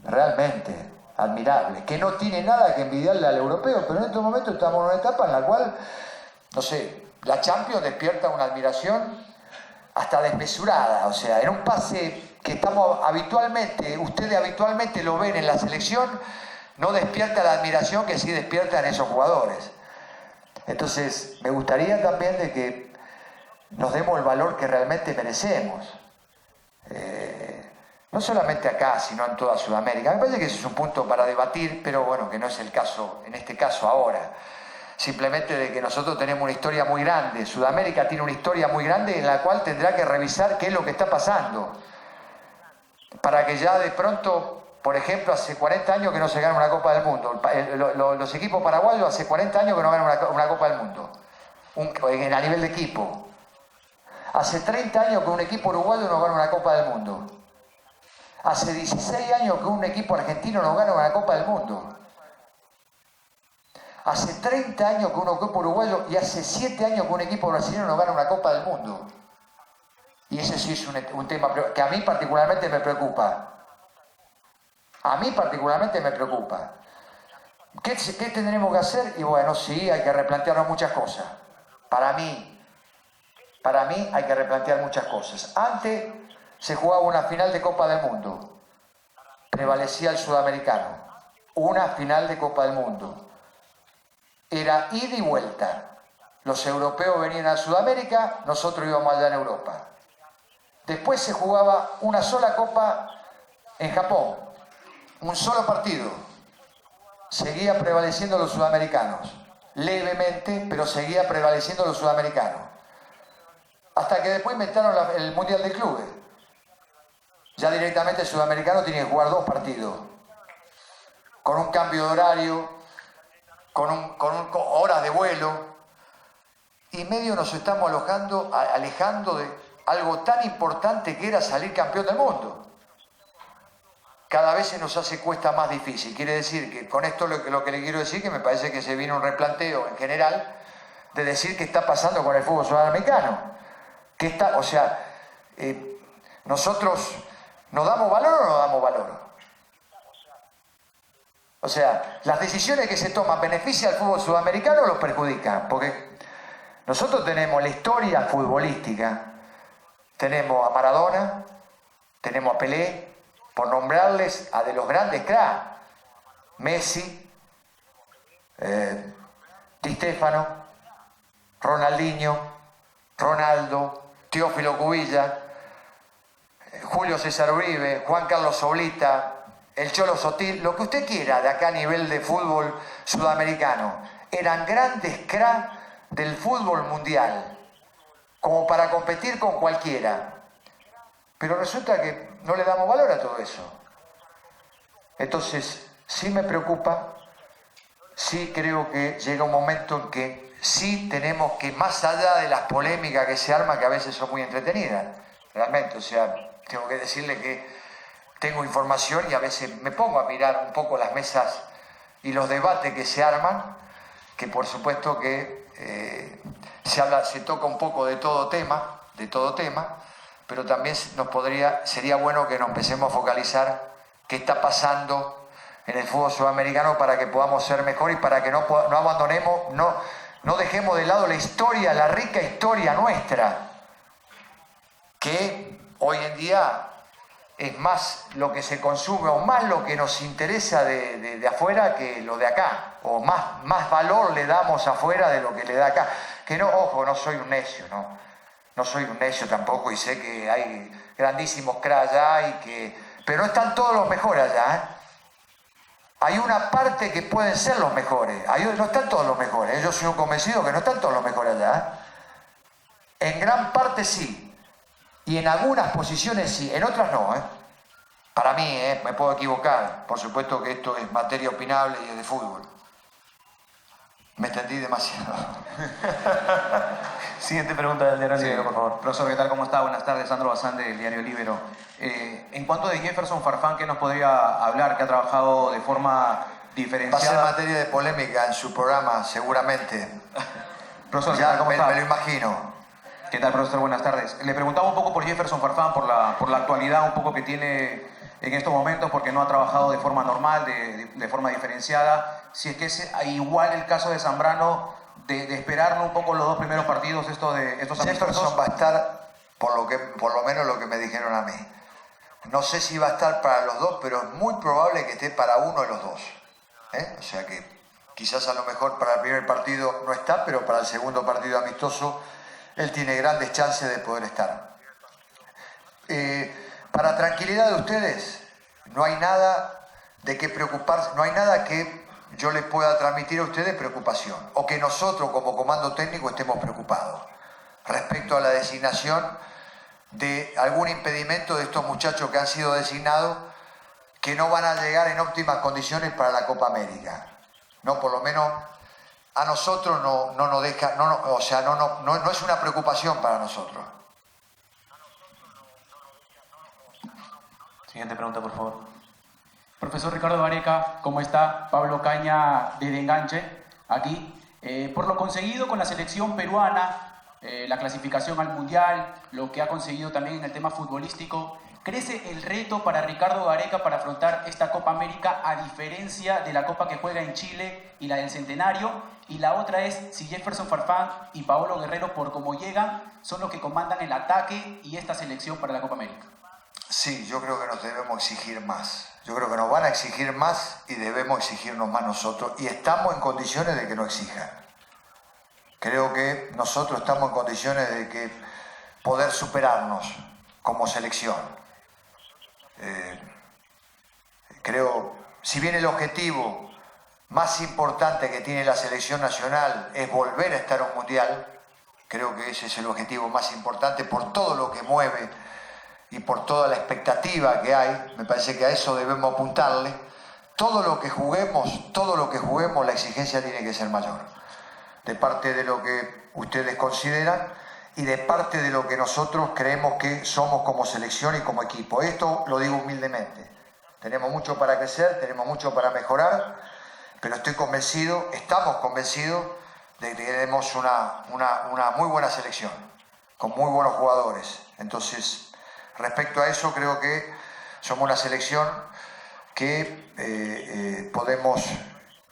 realmente admirables, que no tiene nada que envidiarle al europeo, pero en estos momentos estamos en una etapa en la cual, no sé, la Champions despierta una admiración hasta desmesurada. O sea, en un pase que estamos ustedes habitualmente lo ven en la selección, no despierta la admiración que sí despiertan esos jugadores. Entonces, me gustaría también de que nos demos el valor que realmente merecemos. No solamente acá, sino en toda Sudamérica. Me parece que ese es un punto para debatir, pero bueno, que no es el caso, en este caso ahora. Simplemente de que nosotros tenemos una historia muy grande. Sudamérica tiene una historia muy grande en la cual tendrá que revisar qué es lo que está pasando. Para que ya de pronto, por ejemplo, hace 40 años que no se gana una Copa del Mundo. Los equipos paraguayos hace 40 años que no ganan una Copa del Mundo. A nivel de equipo. Hace 30 años que un equipo uruguayo no gana una Copa del Mundo. Hace 16 años que un equipo argentino no gana una Copa del Mundo. Hace 30 años que un equipo uruguayo y hace 7 años que un equipo brasileño no gana una Copa del Mundo. Y ese sí es un tema que a mí particularmente me preocupa. A mí particularmente me preocupa. ¿Qué tendremos que hacer? Y bueno, sí, hay que replantearnos muchas cosas. Para mí hay que replantear muchas cosas. Antes se jugaba una final de Copa del Mundo. Prevalecía el sudamericano. Una final de Copa del Mundo. Era ida y vuelta. Los europeos venían a Sudamérica, nosotros íbamos allá en Europa. Después se jugaba una sola Copa en Japón. Un solo partido. Seguía prevaleciendo los sudamericanos. Levemente, pero seguía prevaleciendo los sudamericanos. Hasta que después inventaron el Mundial de Clubes. Ya directamente el sudamericano tiene que jugar 2 partidos. Con un cambio de horario, con horas de vuelo. Y medio nos estamos alejando de algo tan importante que era salir campeón del mundo. Cada vez se nos hace cuesta más difícil. Quiere decir que con esto lo que le quiero decir, que me parece que se viene un replanteo en general de decir qué está pasando con el fútbol sudamericano. ¿Nosotros nos damos valor o no damos valor? O sea, las decisiones que se toman benefician al fútbol sudamericano o lo perjudican. Porque nosotros tenemos la historia futbolística, tenemos a Maradona, tenemos a Pelé, por nombrarles a de los grandes cracks, Messi, Di Stéfano, Ronaldinho, Ronaldo, Teófilo Cubilla, Julio César Uribe, Juan Carlos Oblita, el Cholo Sotil, lo que usted quiera de acá a nivel de fútbol sudamericano, eran grandes cracks del fútbol mundial, como para competir con cualquiera. Pero resulta que no le damos valor a todo eso. Entonces, sí me preocupa, sí creo que llega un momento en que sí tenemos que, más allá de las polémicas que se arman, que a veces son muy entretenidas, realmente, o sea, tengo que decirle que tengo información y a veces me pongo a mirar un poco las mesas y los debates que se arman, que por supuesto que se toca un poco de todo tema, pero también sería bueno que nos empecemos a focalizar qué está pasando en el fútbol sudamericano para que podamos ser mejor y para que no abandonemos, no dejemos de lado la historia, la rica historia nuestra, que hoy en día es más lo que se consume o más lo que nos interesa de afuera que lo de acá, o más valor le damos afuera de lo que le da acá. Que no, ojo, no soy un necio, no soy un necio tampoco, y sé que hay grandísimos cracks allá, pero no están todos los mejores allá, ¿eh? Hay una parte que pueden ser los mejores, no están todos los mejores, yo soy un convencido que no están todos los mejores allá, ¿eh? En gran parte sí. Y en algunas posiciones sí, en otras no, ¿eh? Para mí, me puedo equivocar. Por supuesto que esto es materia opinable y es de fútbol. Me extendí demasiado. Siguiente pregunta del diario Libero, por favor. Profesor, ¿qué tal? ¿Cómo está? Buenas tardes, Sandro Bazán del diario Libero. En cuanto de Jefferson Farfán, ¿qué nos podría hablar? Que ha trabajado de forma diferenciada. Va a ser materia de polémica en su programa, seguramente. Profesor, ya ¿cómo está? Me lo imagino. ¿Qué tal, profesor? Buenas tardes. Le preguntaba un poco por Jefferson Farfán, por la actualidad un poco que tiene en estos momentos, porque no ha trabajado de forma normal, de forma diferenciada. Si es que es igual el caso de Zambrano, de esperarlo un poco los 2 primeros partidos estos amistosos. Jefferson va a estar, por lo menos lo que me dijeron a mí. No sé si va a estar para los 2, pero es muy probable que esté para uno de los 2. O sea que quizás a lo mejor para el primer partido no está, pero para el segundo partido amistoso él tiene grandes chances de poder estar. Para tranquilidad de ustedes, no hay nada de qué preocuparse, no hay nada que yo les pueda transmitir a ustedes preocupación, o que nosotros como comando técnico estemos preocupados respecto a la designación de algún impedimento de estos muchachos que han sido designados, que no van a llegar en óptimas condiciones para la Copa América. No, por lo menos a nosotros no nos deja, no es una preocupación para nosotros. Siguiente pregunta, por favor. Profesor Ricardo Vareca, ¿cómo está? Pablo Caña desde Enganche, aquí. Por lo conseguido con la selección peruana, la clasificación al Mundial, lo que ha conseguido también en el tema futbolístico. ¿Crece el reto para Ricardo Gareca para afrontar esta Copa América a diferencia de la Copa que juega en Chile y la del Centenario? Y la otra es si Jefferson Farfán y Paolo Guerrero, por cómo llegan, son los que comandan el ataque y esta selección para la Copa América. Sí, yo creo que nos debemos exigir más. Yo creo que nos van a exigir más y debemos exigirnos más nosotros. Y estamos en condiciones de que nos exijan. Creo que nosotros estamos en condiciones de que poder superarnos como selección. Creo, si bien el objetivo más importante que tiene la selección nacional es volver a estar en un mundial, creo que ese es el objetivo más importante por todo lo que mueve y por toda la expectativa que hay. Me parece que a eso debemos apuntarle. Todo lo que juguemos, la exigencia tiene que ser mayor, de parte de lo que ustedes consideran y de parte de lo que nosotros creemos que somos como selección y como equipo. Esto lo digo humildemente. Tenemos mucho para crecer, tenemos mucho para mejorar, pero estamos convencidos de que tenemos una muy buena selección, con muy buenos jugadores. Entonces, respecto a eso, creo que somos una selección que podemos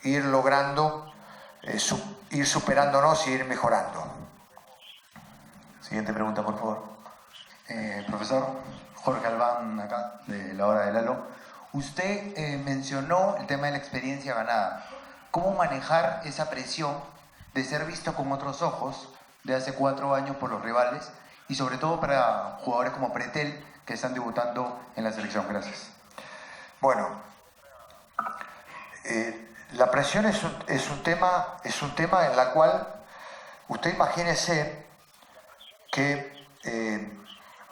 ir logrando, ir superándonos y ir mejorando. Siguiente pregunta, por favor. Profesor Jorge Albán, acá, de La Hora de Lalo. Usted mencionó el tema de la experiencia ganada. ¿Cómo manejar esa presión de ser visto con otros ojos de hace 4 años por los rivales y sobre todo para jugadores como Pretel que están debutando en la selección? Gracias. Bueno, la presión es un tema en la cual usted imagínese que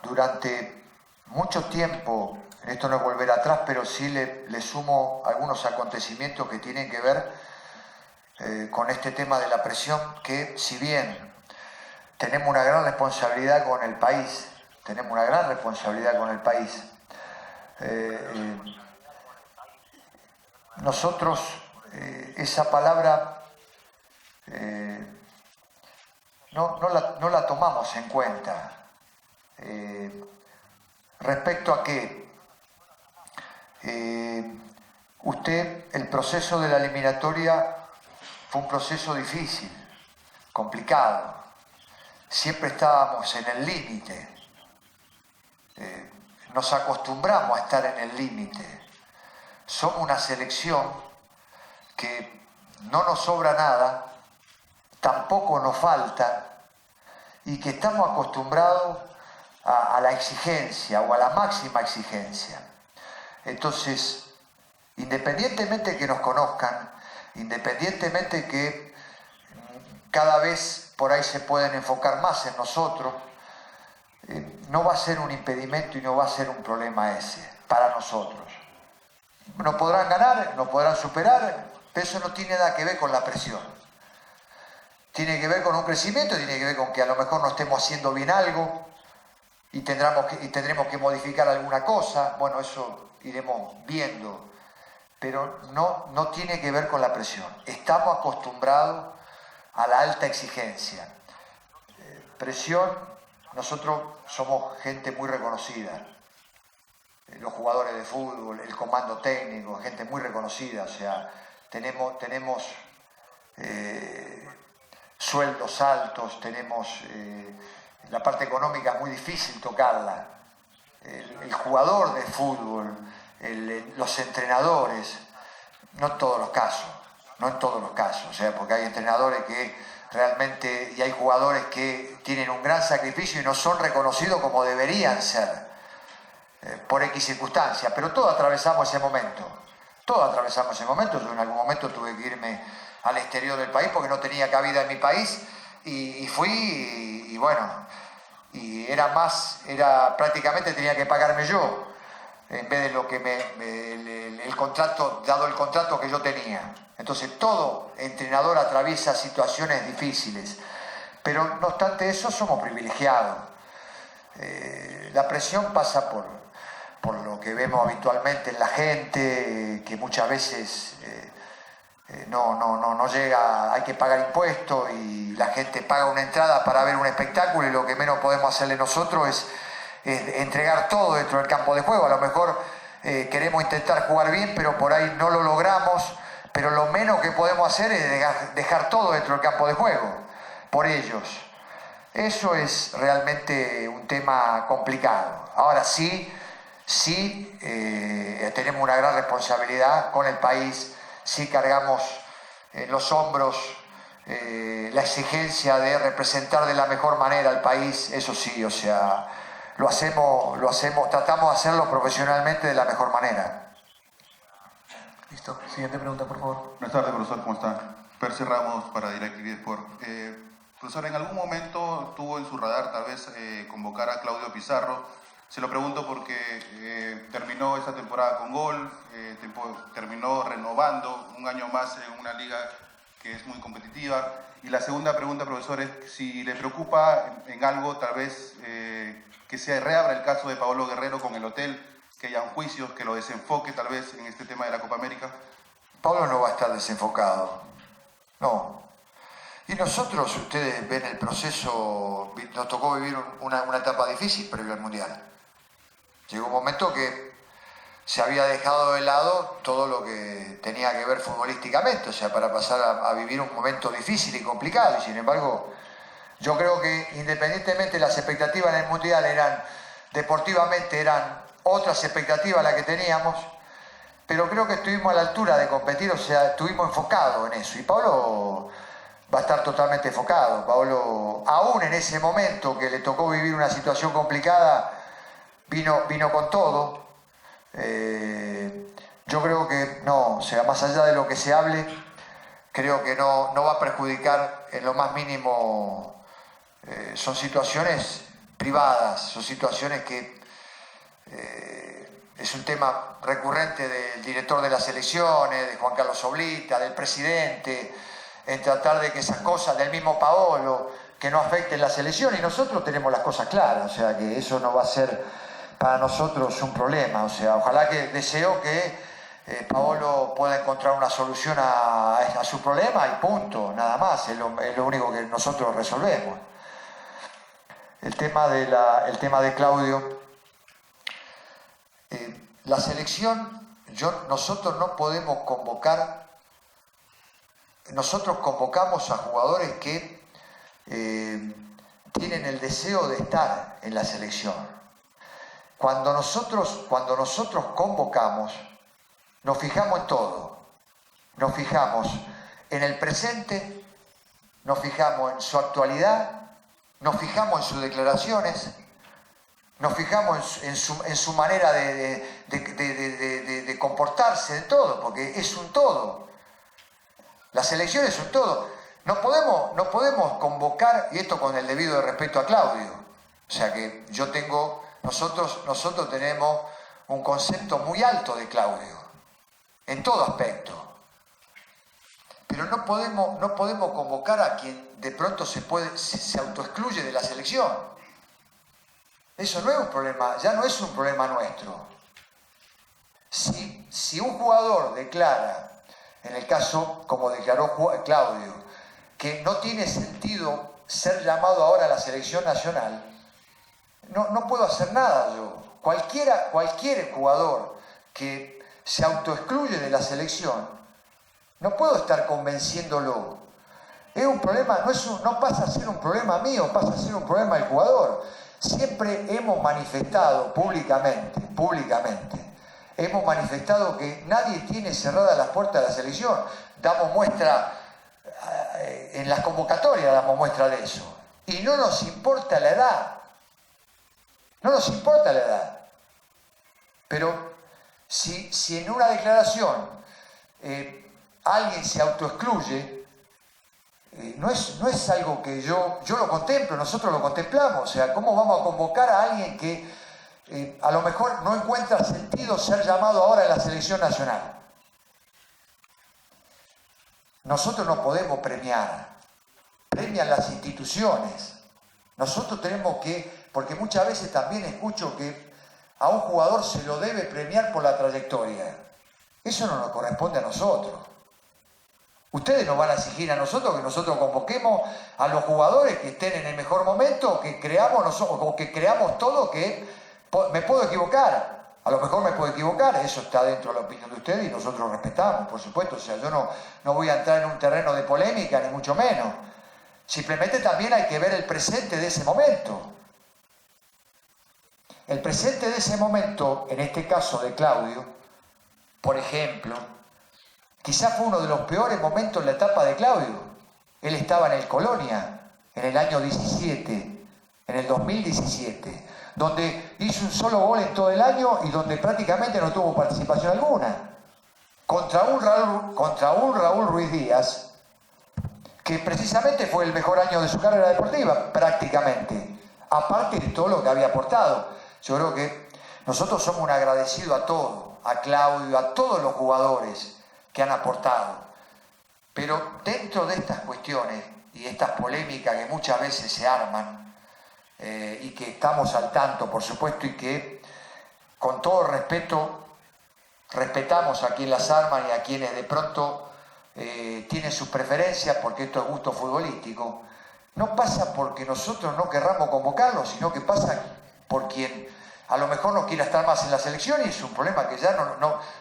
durante mucho tiempo, esto no es volver atrás, pero sí le sumo algunos acontecimientos que tienen que ver con este tema de la presión, que si bien tenemos una gran responsabilidad con el país, nosotros esa palabra no la tomamos en cuenta. Respecto a que el proceso de la eliminatoria fue un proceso difícil, complicado. Siempre estábamos en el límite. Nos acostumbramos a estar en el límite. Somos una selección que no nos sobra nada, tampoco nos falta, y que estamos acostumbrados a la exigencia o a la máxima exigencia. Entonces, independientemente que nos conozcan, independientemente que cada vez por ahí se pueden enfocar más en nosotros, no va a ser un impedimento y no va a ser un problema ese para nosotros. Nos podrán ganar, nos podrán superar, pero eso no tiene nada que ver con la presión. Tiene que ver con un crecimiento, tiene que ver con que a lo mejor no estemos haciendo bien algo y tendremos que modificar alguna cosa. Bueno, eso iremos viendo, pero no tiene que ver con la presión. Estamos acostumbrados a la alta exigencia. Presión, nosotros somos gente muy reconocida. Los jugadores de fútbol, el comando técnico, gente muy reconocida. O sea, tenemos sueldos altos, tenemos la parte económica muy difícil tocarla. El jugador de fútbol, los entrenadores, no en todos los casos, o sea, porque hay entrenadores que realmente, y hay jugadores que tienen un gran sacrificio y no son reconocidos como deberían ser, por X circunstancias, pero todos atravesamos ese momento. Yo en algún momento tuve que irme al exterior del país porque no tenía cabida en mi país y fui y bueno, y prácticamente tenía que pagarme yo en vez de lo que el contrato, dado el contrato que yo tenía. Entonces todo entrenador atraviesa situaciones difíciles, pero no obstante eso somos privilegiados. La presión pasa por lo que vemos habitualmente en la gente, que muchas veces no llega, hay que pagar impuestos y la gente paga una entrada para ver un espectáculo y lo que menos podemos hacerle nosotros es entregar todo dentro del campo de juego. A lo mejor queremos intentar jugar bien, pero por ahí no lo logramos, pero lo menos que podemos hacer es dejar todo dentro del campo de juego, por ellos. Eso es realmente un tema complicado. Ahora sí tenemos una gran responsabilidad con el país, sí cargamos en los hombros la exigencia de representar de la mejor manera al país, eso sí, o sea, lo hacemos, tratamos de hacerlo profesionalmente de la mejor manera. Listo. Siguiente pregunta, por favor. Buenas tardes, profesor, ¿cómo está? Percy Ramos para DirecTV Sport. Profesor, ¿en algún momento tuvo en su radar tal vez convocar a Claudio Pizarro? Se lo pregunto porque terminó esta temporada con gol, terminó renovando un año más en una liga que es muy competitiva. Y la segunda pregunta, profesor, es si le preocupa en algo tal vez que se reabra el caso de Paolo Guerrero con el hotel, que haya un juicio, que lo desenfoque tal vez en este tema de la Copa América. Paolo no va a estar desenfocado, no. Y nosotros, ustedes ven el proceso, nos tocó vivir una etapa difícil previo al Mundial. Llegó un momento que se había dejado de lado todo lo que tenía que ver futbolísticamente, o sea, para pasar a vivir un momento difícil y complicado. Y sin embargo, yo creo que independientemente las expectativas en el Mundial deportivamente eran otras expectativas las que teníamos, pero creo que estuvimos a la altura de competir, o sea, estuvimos enfocados en eso. Y Paolo va a estar totalmente enfocado. Paolo, aún en ese momento que le tocó vivir una situación complicada, vino con todo. Yo creo que no, o sea, más allá de lo que se hable, creo que no va a perjudicar en lo más mínimo. Son situaciones privadas, son situaciones que es un tema recurrente del director de las elecciones, de Juan Carlos Oblita, del presidente, en tratar de que esas cosas, del mismo Paolo, que no afecten las elecciones, y nosotros tenemos las cosas claras, o sea que eso no va a ser para nosotros un problema, o sea, ojalá que deseo que Paolo pueda encontrar una solución a su problema y punto, nada más, es lo único que nosotros resolvemos. El tema de Claudio, la selección, nosotros no podemos convocar, nosotros convocamos a jugadores que tienen el deseo de estar en la selección. Cuando nosotros convocamos, nos fijamos en todo. Nos fijamos en el presente, nos fijamos en su actualidad, nos fijamos en sus declaraciones, nos fijamos en su manera de comportarse, de todo, porque es un todo. La selección es un todo. No podemos convocar, y esto con el debido respeto a Claudio, o sea que nosotros tenemos un concepto muy alto de Claudio, en todo aspecto. Pero no podemos convocar a quien de pronto se autoexcluye de la selección. Eso no es un problema, ya no es un problema nuestro. Si un jugador declara, en el caso como declaró Claudio, que no tiene sentido ser llamado ahora a la selección nacional, no puedo hacer nada yo. Cualquier jugador que se autoexcluye de la selección, no puedo estar convenciéndolo. Es un problema, no pasa a ser un problema mío, pasa a ser un problema del jugador. Siempre hemos manifestado públicamente, hemos manifestado que nadie tiene cerradas las puertas de la selección. Damos muestra, en las convocatorias damos muestra de eso. Y no nos importa la edad. No nos importa la edad. Pero si en una declaración alguien se autoexcluye, no es algo que yo lo contemplo, nosotros lo contemplamos. O sea, ¿cómo vamos a convocar a alguien que a lo mejor no encuentra sentido ser llamado ahora a la selección nacional? Nosotros no podemos premian las instituciones. Nosotros tenemos que, porque muchas veces también escucho que a un jugador se lo debe premiar por la trayectoria. Eso no nos corresponde a nosotros. Ustedes nos van a exigir a nosotros que nosotros convoquemos a los jugadores que estén en el mejor momento, que creamos nosotros, o que creamos todo, que me puedo equivocar. A lo mejor me puedo equivocar, eso está dentro de la opinión de ustedes y nosotros lo respetamos, por supuesto. O sea, yo no voy a entrar en un terreno de polémica, ni mucho menos. Simplemente también hay que ver el presente de ese momento. El presente de ese momento, en este caso de Claudio, por ejemplo, quizás fue uno de los peores momentos en la etapa de Claudio. Él estaba en el Colonia, en el año 17, en el 2017, donde hizo un solo gol en todo el año y donde prácticamente no tuvo participación alguna. Contra un Raúl Ruiz Díaz, que precisamente fue el mejor año de su carrera deportiva, prácticamente, aparte de todo lo que había aportado. Yo creo que nosotros somos un agradecido a todos, a Claudio, a todos los jugadores que han aportado. Pero dentro de estas cuestiones y estas polémicas que muchas veces se arman, y que estamos al tanto, por supuesto, y que con todo respeto respetamos a quien las arman y a quienes de pronto tienen sus preferencias, porque esto es gusto futbolístico, no pasa porque nosotros no querramos convocarlo, sino que pasa por quien a lo mejor no quiera estar más en la selección, y es un problema que ya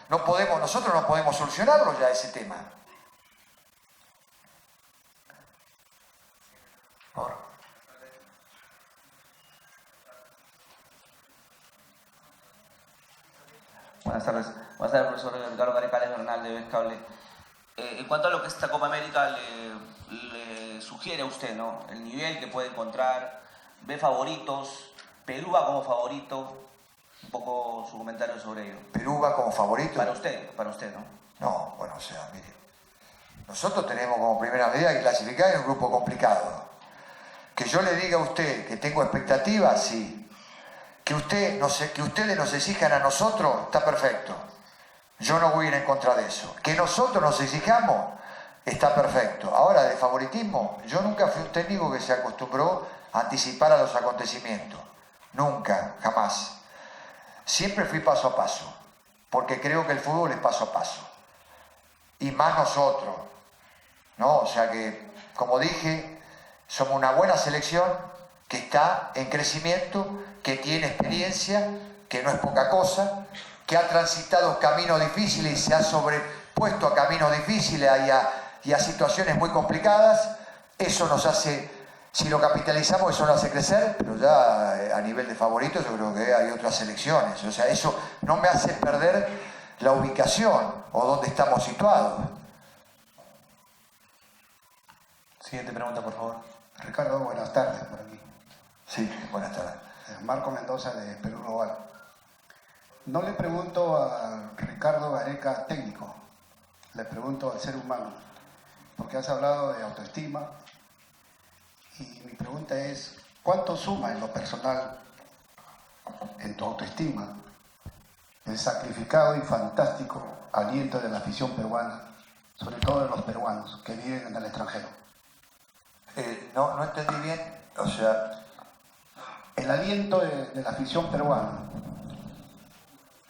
no podemos, nosotros no podemos solucionarlo ya, ese tema. Buenas tardes, profesor Ricardo Gareca Bernal de Vescable. En cuanto a lo que esta Copa América le sugiere a usted, ¿no? El nivel que puede encontrar, ve favoritos, Perú va como favorito, un poco su comentario sobre ello. ¿Perú va como favorito? Para usted, ¿no? No, bueno, o sea, mire, nosotros tenemos como primera medida que clasificar en un grupo complicado. Que yo le diga a usted que tengo expectativas, sí. Que ustedes nos exijan a nosotros, está perfecto. Yo no voy a ir en contra de eso. Que nosotros nos exijamos, está perfecto. Ahora, de favoritismo, yo nunca fui un técnico que se acostumbró a anticipar a los acontecimientos. Nunca, jamás. Siempre fui paso a paso, porque creo que el fútbol es paso a paso. Y más nosotros, ¿no? O sea que, como dije, somos una buena selección que está en crecimiento, que tiene experiencia, que no es poca cosa, que ha transitado caminos difíciles y se ha sobrepuesto a caminos difíciles y a situaciones muy complicadas. Eso nos hace, si lo capitalizamos, eso nos hace crecer, pero ya a nivel de favoritos yo creo que hay otras selecciones. O sea, eso no me hace perder la ubicación o dónde estamos situados. Siguiente pregunta, por favor. Ricardo, buenas tardes por aquí. Sí, buenas tardes. Marco Mendoza de Perú Global. No le pregunto a Ricardo Gareca técnico, le pregunto al ser humano, porque has hablado de autoestima y mi pregunta es, ¿cuánto suma en lo personal, en tu autoestima, el sacrificado y fantástico aliento de la afición peruana, sobre todo de los peruanos que viven en el extranjero? No entendí bien, o sea... El aliento de la afición peruana,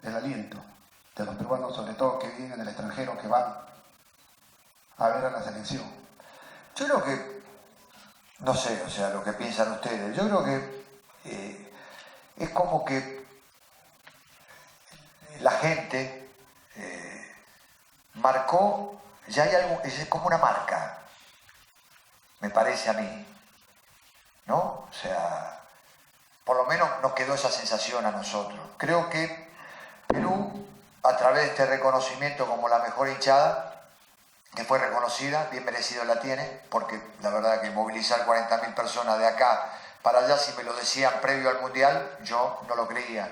el aliento de los peruanos, sobre todo que viven en el extranjero, que van a ver a la selección. Yo creo que, no sé, o sea, lo que piensan ustedes, yo creo que es como que la gente marcó, ya hay algo, es como una marca, me parece a mí, ¿no? O sea... Por lo menos nos quedó esa sensación a nosotros. Creo que Perú, a través de este reconocimiento como la mejor hinchada, que fue reconocida, bien merecido la tiene, porque la verdad que movilizar 40.000 personas de acá para allá, si me lo decían previo al Mundial, yo no lo creía.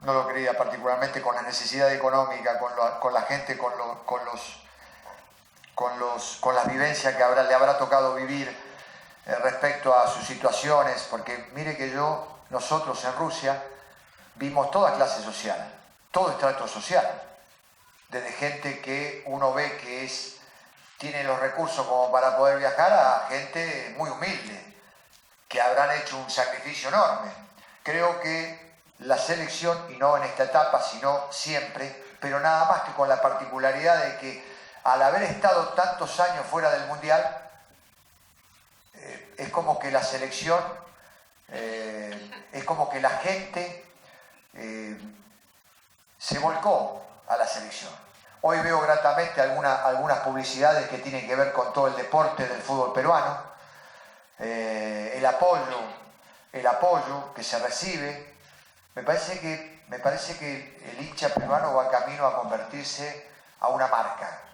No lo creía, particularmente con la necesidad económica, con la gente, con las vivencias que le habrá tocado vivir respecto a sus situaciones, porque mire que nosotros en Rusia vimos toda clase social, todo estrato social, desde gente que uno ve que tiene los recursos como para poder viajar a gente muy humilde, que habrán hecho un sacrificio enorme. Creo que la selección, y no en esta etapa, sino siempre, pero nada más que con la particularidad de que al haber estado tantos años fuera del Mundial, es como que la selección, es como que la gente se volcó a la selección. Hoy veo gratamente algunas publicidades que tienen que ver con todo el deporte del fútbol peruano, el apoyo que se recibe. Me parece que el hincha peruano va camino a convertirse a una marca.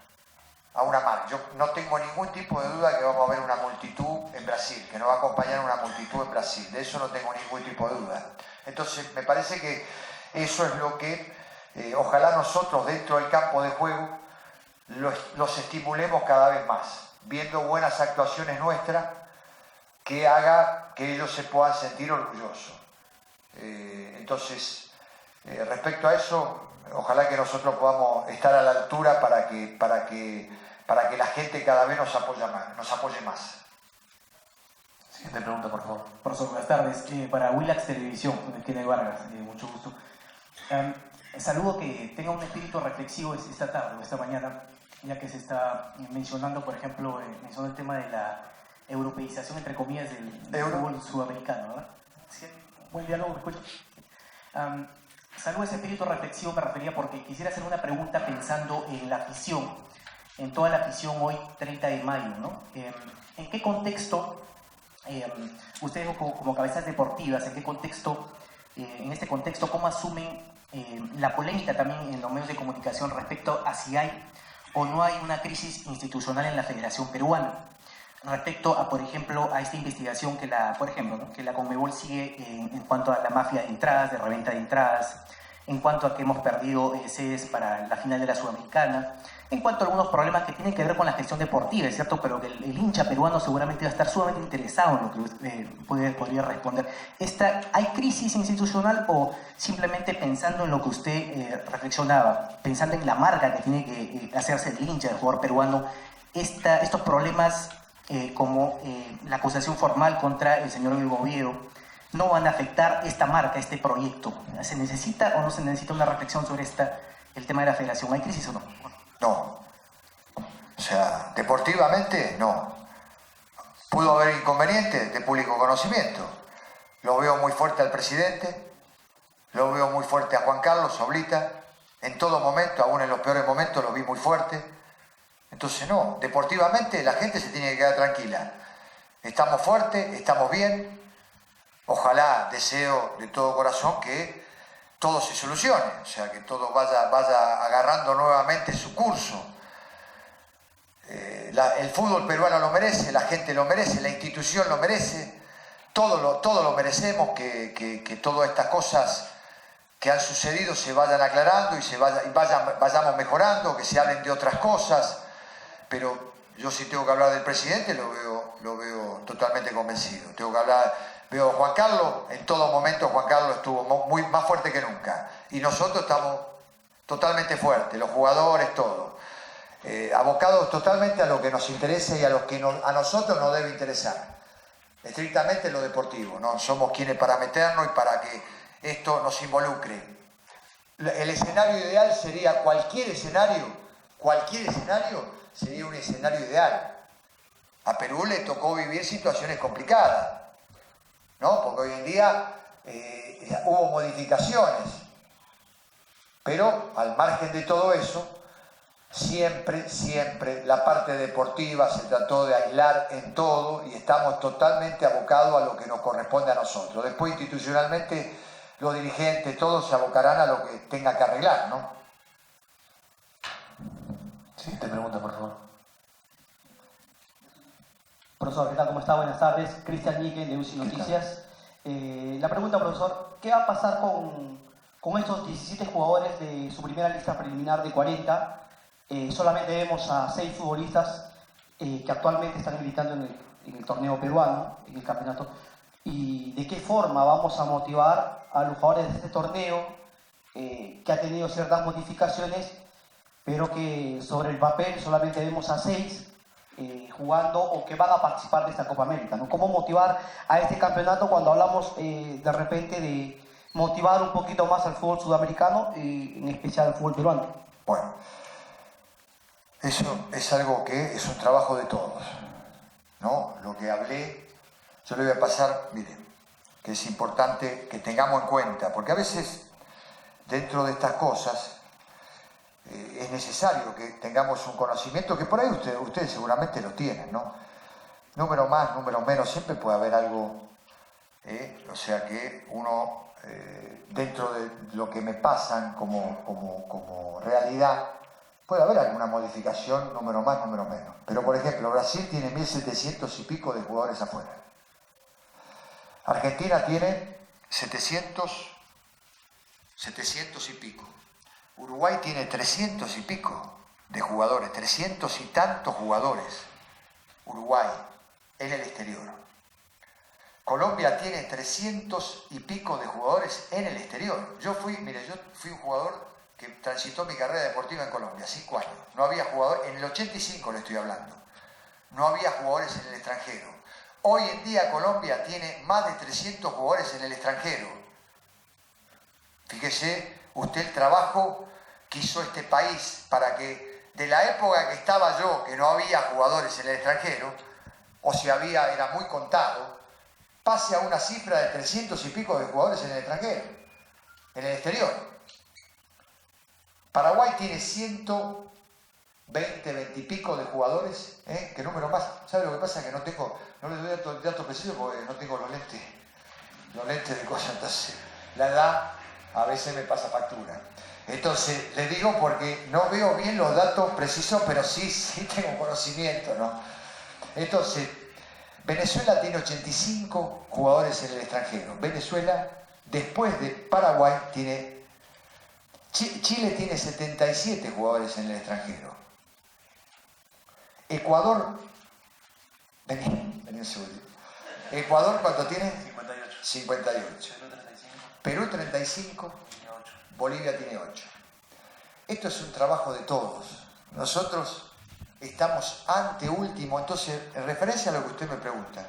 Yo no tengo ningún tipo de duda que vamos a ver una multitud en Brasil, que nos va a acompañar una multitud en Brasil. De eso no tengo ningún tipo de duda. Entonces, me parece que eso es lo que ojalá nosotros dentro del campo de juego los estimulemos cada vez más, viendo buenas actuaciones nuestras que haga que ellos se puedan sentir orgullosos. Entonces, respecto a eso, ojalá que nosotros podamos estar a la altura para que la gente cada vez nos apoye más. Siguiente pregunta, por favor. Profesor, buenas tardes. Para Willax Televisión, Kenneth Vargas, mucho gusto. Saludo que tenga un espíritu reflexivo esta tarde o esta mañana, ya que se está mencionando, por ejemplo, mencionando el tema de la europeización, entre comillas, del fútbol sudamericano, ¿verdad? ¿Sí? Buen diálogo, ¿me escuchas? Saludo ese espíritu reflexivo, me refería porque quisiera hacer una pregunta pensando en la afición, en toda la afición hoy, 30 de mayo, ¿no? ¿En qué contexto, ustedes como cabezas deportivas, en qué contexto, en este contexto, cómo asumen la polémica también en los medios de comunicación respecto a si hay o no hay una crisis institucional en la Federación Peruana? Respecto a, por ejemplo, a esta investigación que la Conmebol sigue en cuanto a la mafia de entradas, de reventa de entradas, en cuanto a que hemos perdido sedes para la final de la Sudamericana, en cuanto a algunos problemas que tienen que ver con la gestión deportiva, ¿es cierto? Pero que el hincha peruano seguramente va a estar sumamente interesado en lo que usted podría responder. ¿Hay crisis institucional o simplemente pensando en lo que usted reflexionaba, pensando en la marca que tiene que hacerse el hincha, del jugador peruano, estos problemas como la acusación formal contra el señor Hugo Oviedo no van a afectar esta marca, este proyecto? ¿Se necesita o no se necesita una reflexión sobre el tema de la federación? ¿Hay crisis o no? No. O sea, deportivamente no. Pudo haber inconvenientes de público conocimiento. Lo veo muy fuerte al presidente, lo veo muy fuerte a Juan Carlos Oblita, en todo momento, aún en los peores momentos lo vi muy fuerte. Entonces no, deportivamente la gente se tiene que quedar tranquila. Estamos fuertes, estamos bien. Ojalá, deseo de todo corazón que todo se solucione, o sea, que todo vaya agarrando nuevamente su curso. El fútbol peruano lo merece, la gente lo merece, la institución lo merece, todo lo merecemos, que todas estas cosas que han sucedido se vayan aclarando y vayamos mejorando, que se hablen de otras cosas, pero yo sí tengo que hablar del presidente, lo veo totalmente convencido. Tengo que hablar. Veo a Juan Carlos, en todo momento Juan Carlos estuvo más fuerte que nunca. Y nosotros estamos totalmente fuertes, los jugadores, todo. Abocados totalmente a lo que nos interesa y a lo que a nosotros nos debe interesar. Estrictamente lo deportivo, ¿no? Somos quienes para meternos y para que esto nos involucre. El escenario ideal sería cualquier escenario sería un escenario ideal. A Perú le tocó vivir situaciones complicadas, ¿no? Porque hoy en día hubo modificaciones, pero al margen de todo eso, siempre la parte deportiva se trató de aislar en todo y estamos totalmente abocados a lo que nos corresponde a nosotros. Después institucionalmente los dirigentes, todos se abocarán a lo que tenga que arreglar, ¿no? Siguiente pregunta, por favor. Profesor, ¿qué tal? ¿Cómo está? Buenas tardes. Cristian Níquel, de UCI Noticias. La pregunta, profesor, ¿qué va a pasar con estos 17 jugadores de su primera lista preliminar de 40? Solamente vemos a 6 futbolistas que actualmente están militando en el torneo peruano, en el campeonato. ¿Y de qué forma vamos a motivar a los jugadores de este torneo que ha tenido ciertas modificaciones, pero que sobre el papel solamente vemos a 6 jugando o que van a participar de esta Copa América, ¿no? ¿Cómo motivar a este campeonato cuando hablamos de repente de motivar un poquito más al fútbol sudamericano y en especial al fútbol peruano? Bueno, eso es algo que es un trabajo de todos, ¿no? Lo que hablé, yo le voy a pasar, miren, que es importante que tengamos en cuenta, porque a veces dentro de estas cosas es necesario que tengamos un conocimiento que por ahí ustedes seguramente lo tienen, ¿no? Número más, número menos, siempre puede haber algo, o sea que uno, dentro de lo que me pasan como realidad, puede haber alguna modificación, número más, número menos. Pero por ejemplo, Brasil tiene 1.700 y pico de jugadores afuera. Argentina tiene 700 y pico. Uruguay tiene 300 y pico de jugadores, 300 y tantos jugadores. Uruguay, en el exterior. Colombia tiene 300 y pico de jugadores en el exterior. Yo fui un jugador que transitó mi carrera deportiva en Colombia, 5 años. No había jugadores, en el 85 le estoy hablando, no había jugadores en el extranjero. Hoy en día Colombia tiene más de 300 jugadores en el extranjero. Fíjese usted el trabajo que hizo este país para que de la época que estaba yo, que no había jugadores en el extranjero, o si había, era muy contado, pase a una cifra de 300 y pico de jugadores en el extranjero, en el exterior. Paraguay tiene 120, 20 y pico de jugadores, ¿qué número más? ¿Sabe lo que pasa? Que no les doy datos precisos porque no tengo los lentes de cosas, entonces la edad a veces me pasa factura. Entonces, les digo porque no veo bien los datos precisos, pero sí tengo conocimiento, ¿no? Entonces, Venezuela tiene 85 jugadores en el extranjero. Venezuela, después de Paraguay, Chile tiene 77 jugadores en el extranjero. Ecuador, vení un segundo. Ecuador, ¿cuánto tiene? 58. Perú 35. Bolivia tiene 8. Esto es un trabajo de todos. Nosotros estamos anteúltimo. Entonces, en referencia a lo que usted me pregunta,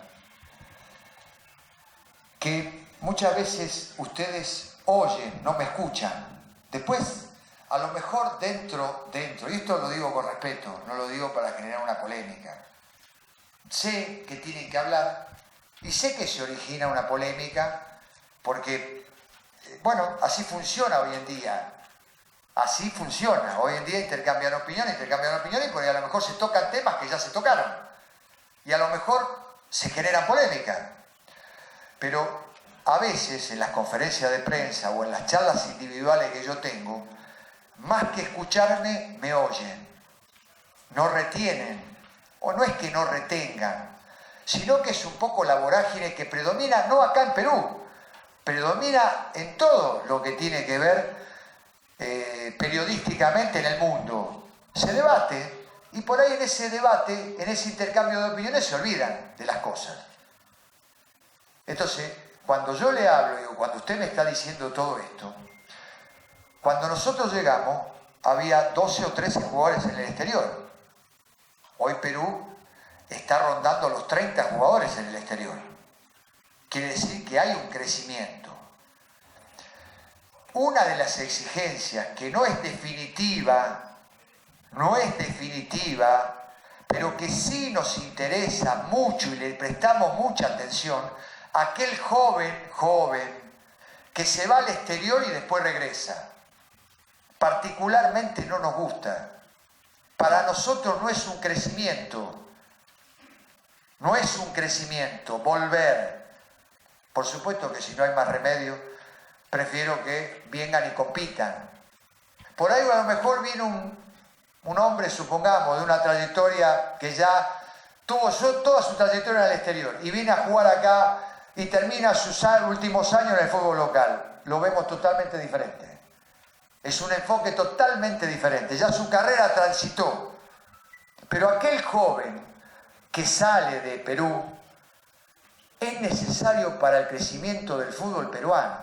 que muchas veces ustedes oyen, no me escuchan. Después, a lo mejor dentro, y esto lo digo con respeto, no lo digo para generar una polémica. Sé que tienen que hablar y sé que se origina una polémica porque, bueno, así funciona hoy en día. Así funciona. Hoy en día intercambian opiniones y por ahí a lo mejor se tocan temas que ya se tocaron. Y a lo mejor se generan polémicas. Pero a veces en las conferencias de prensa o en las charlas individuales que yo tengo, más que escucharme, me oyen. No retienen. O no es que no retengan, sino que es un poco la vorágine que predomina, no acá en Perú, predomina en todo lo que tiene que ver periodísticamente en el mundo. Se debate y por ahí en ese debate, en ese intercambio de opiniones se olvidan de las cosas. Entonces, cuando yo le hablo, digo, cuando usted me está diciendo todo esto, cuando nosotros llegamos había 12 o 13 jugadores en el exterior. Hoy Perú está rondando los 30 jugadores en el exterior. Quiere decir que hay un crecimiento. Una de las exigencias que no es definitiva, pero que sí nos interesa mucho y le prestamos mucha atención, aquel joven que se va al exterior y después regresa. Particularmente no nos gusta. Para nosotros no es un crecimiento. No es un crecimiento, volver. Por supuesto que si no hay más remedio, prefiero que vengan y compitan. Por ahí a lo mejor viene un hombre, supongamos, de una trayectoria que ya tuvo toda su trayectoria en el exterior y viene a jugar acá y termina sus últimos años en el fútbol local. Lo vemos totalmente diferente. Es un enfoque totalmente diferente. Ya su carrera transitó. Pero aquel joven que sale de Perú es necesario para el crecimiento del fútbol peruano.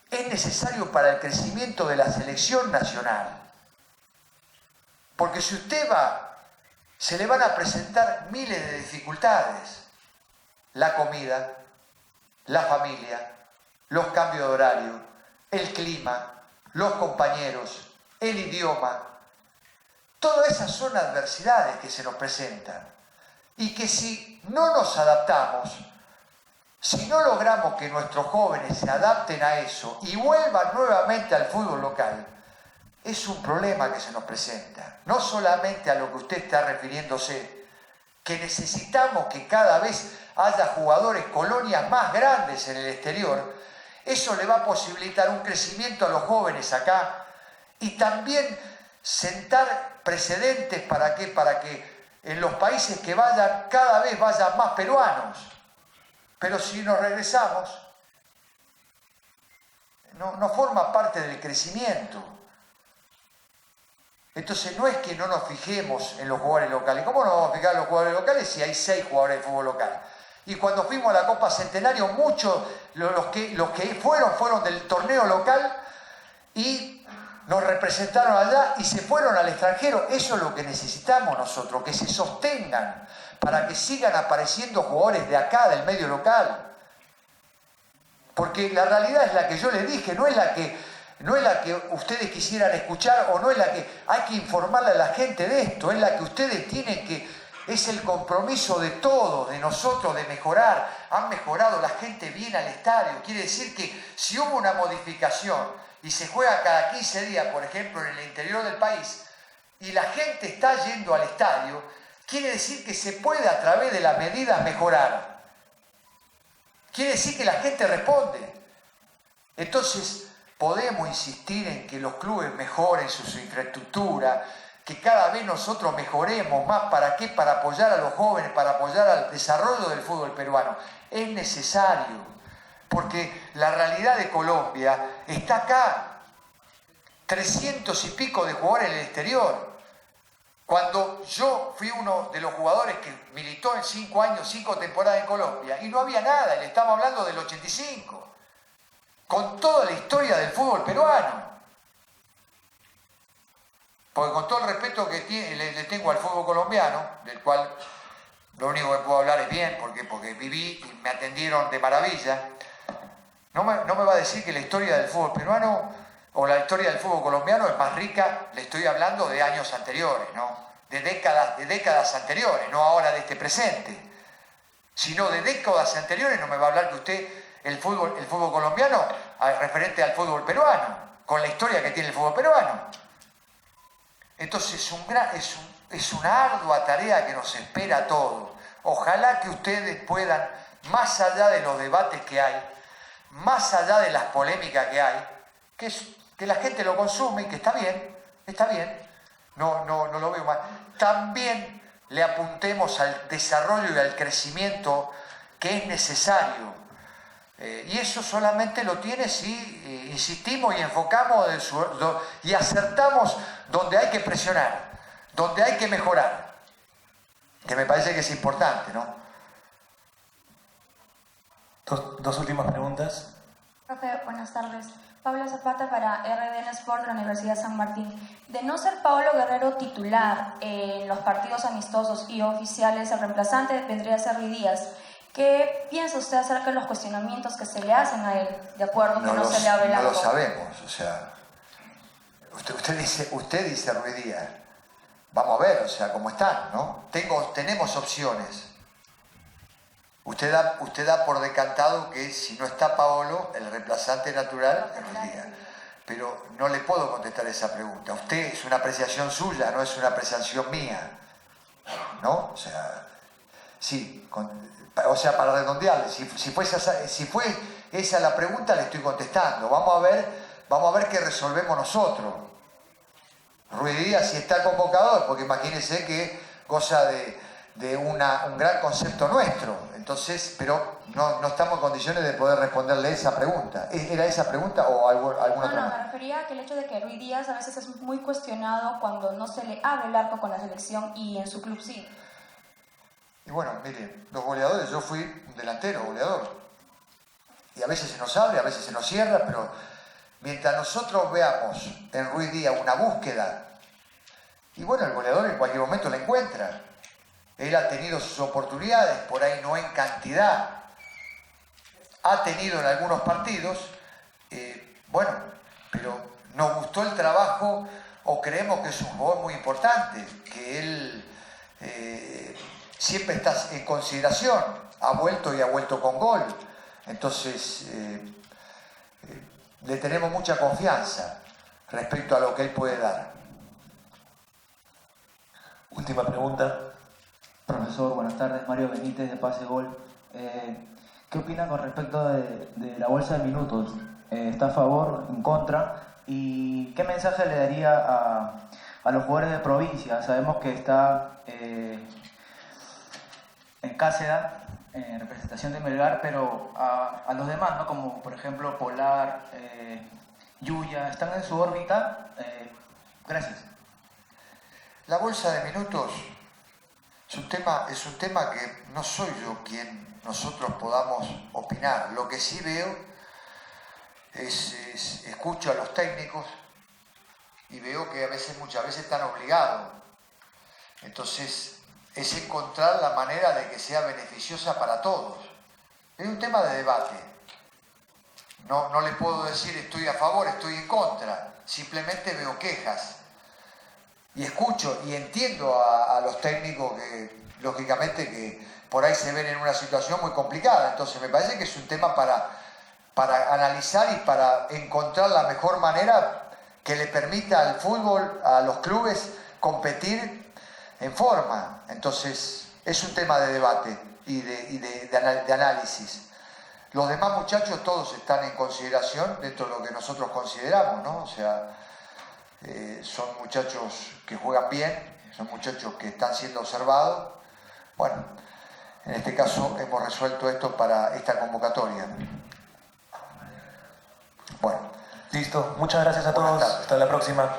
Es necesario para el crecimiento de la selección nacional. Porque si usted va, se le van a presentar miles de dificultades. La comida, la familia, los cambios de horario, el clima, los compañeros, el idioma. Todas esas son adversidades que se nos presentan y que si no nos adaptamos, si no logramos que nuestros jóvenes se adapten a eso y vuelvan nuevamente al fútbol local, es un problema que se nos presenta. No solamente a lo que usted está refiriéndose, que necesitamos que cada vez haya jugadores, colonias más grandes en el exterior. Eso le va a posibilitar un crecimiento a los jóvenes acá y también sentar precedentes para que en los países que vayan, cada vez vayan más peruanos. Pero si nos regresamos, no forma parte del crecimiento. Entonces no es que no nos fijemos en los jugadores locales. ¿Cómo nos vamos a fijar en los jugadores locales si hay 6 jugadores de fútbol local? Y cuando fuimos a la Copa Centenario, muchos, los que fueron del torneo local y nos representaron allá y se fueron al extranjero. Eso es lo que necesitamos nosotros, que se sostengan para que sigan apareciendo jugadores de acá, del medio local. Porque la realidad es la que yo les dije, no es la que ustedes quisieran escuchar o no es la que hay que informarle a la gente de esto, es la que ustedes tienen que, es el compromiso de todos, de nosotros, de mejorar. Han mejorado, la gente viene al estadio, quiere decir que si hubo una modificación y se juega cada 15 días, por ejemplo, en el interior del país, y la gente está yendo al estadio, quiere decir que se puede a través de las medidas mejorar. Quiere decir que la gente responde. Entonces, podemos insistir en que los clubes mejoren su infraestructura, que cada vez nosotros mejoremos más. ¿Para qué? Para apoyar a los jóvenes, para apoyar al desarrollo del fútbol peruano. Es necesario, porque la realidad de Colombia está acá. 300 y pico de jugadores en el exterior. Cuando yo fui uno de los jugadores que militó en 5 años, 5 temporadas en Colombia, y no había nada, le estamos hablando del 85. Con toda la historia del fútbol peruano. Porque con todo el respeto que le tengo al fútbol colombiano, del cual lo único que puedo hablar es bien, porque viví y me atendieron de maravilla, no me va a decir que la historia del fútbol peruano o la historia del fútbol colombiano es más rica. Le estoy hablando de años anteriores, ¿no? De décadas anteriores, no ahora de este presente, sino de décadas anteriores. No me va a hablar que usted el fútbol colombiano referente al fútbol peruano, con la historia que tiene el fútbol peruano. Entonces es una ardua tarea que nos espera a todos. Ojalá que ustedes puedan, más allá de los debates que hay, más allá de las polémicas que hay, que la gente lo consume y que está bien, no lo veo mal. También le apuntemos al desarrollo y al crecimiento que es necesario. Y eso solamente lo tiene si insistimos y enfocamos y acertamos donde hay que presionar, donde hay que mejorar, que me parece que es importante, ¿no? Dos últimas preguntas. Profe, buenas tardes. Pablo Zapata para RDN Sport de la Universidad San Martín. De no ser Paolo Guerrero titular en los partidos amistosos y oficiales, el reemplazante vendría a ser Rui Díaz. ¿Qué piensa usted acerca de los cuestionamientos que se le hacen a él, de acuerdo que no se le abre la No lo sabemos, o sea, usted dice Rui Díaz. Vamos a ver, o sea, cómo están, ¿no? Tenemos opciones. Usted da por decantado que si no está Paolo, el reemplazante natural es Rui Díaz. Pero no le puedo contestar esa pregunta. Usted es una apreciación suya, no es una apreciación mía, ¿no? O sea, sí, para redondearle, si fue esa la pregunta, le estoy contestando. Vamos a ver qué resolvemos nosotros. Rui Díaz si está convocador, porque imagínense que goza de un gran concepto nuestro. Entonces, pero no estamos en condiciones de poder responderle esa pregunta. ¿Era esa pregunta o alguna otra? No, me refería a que el hecho de que Rui Díaz a veces es muy cuestionado cuando no se le abre el arco con la selección y en su club sí. Y bueno, miren, los goleadores, yo fui un delantero, goleador. Y a veces se nos abre, a veces se nos cierra, pero mientras nosotros veamos en Rui Díaz una búsqueda, y bueno, el goleador en cualquier momento la encuentra. Él ha tenido sus oportunidades, por ahí no en cantidad. Ha tenido en algunos partidos, bueno, pero nos gustó el trabajo o creemos que es un jugador muy importante, que él siempre está en consideración, ha vuelto y ha vuelto con gol. Entonces, le tenemos mucha confianza respecto a lo que él puede dar. Última pregunta. Profesor, buenas tardes. Mario Benítez de Pase Gol. ¿Qué opina con respecto de la bolsa de minutos? ¿Está a favor, en contra? ¿Y qué mensaje le daría a los jugadores de provincia? Sabemos que está en Cáceda, en representación de Melgar, pero a los demás, ¿no? Como por ejemplo Polar, Yuya, ¿están en su órbita? Gracias. La bolsa de minutos es un tema que no soy yo quien nosotros podamos opinar. Lo que sí veo escucho a los técnicos y veo que muchas veces están obligados. Entonces, es encontrar la manera de que sea beneficiosa para todos. Es un tema de debate. No le puedo decir estoy a favor, estoy en contra. Simplemente veo quejas. Y escucho y entiendo a los técnicos que, lógicamente, que por ahí se ven en una situación muy complicada. Entonces, me parece que es un tema para analizar y para encontrar la mejor manera que le permita al fútbol, a los clubes, competir en forma. Entonces, es un tema de debate y de análisis. Los demás muchachos todos están en consideración dentro de lo que nosotros consideramos, ¿no? O sea, son muchachos que juegan bien, son muchachos que están siendo observados. Bueno, en este caso hemos resuelto esto para esta convocatoria. Bueno. Listo. Muchas gracias a todos. Hasta la próxima.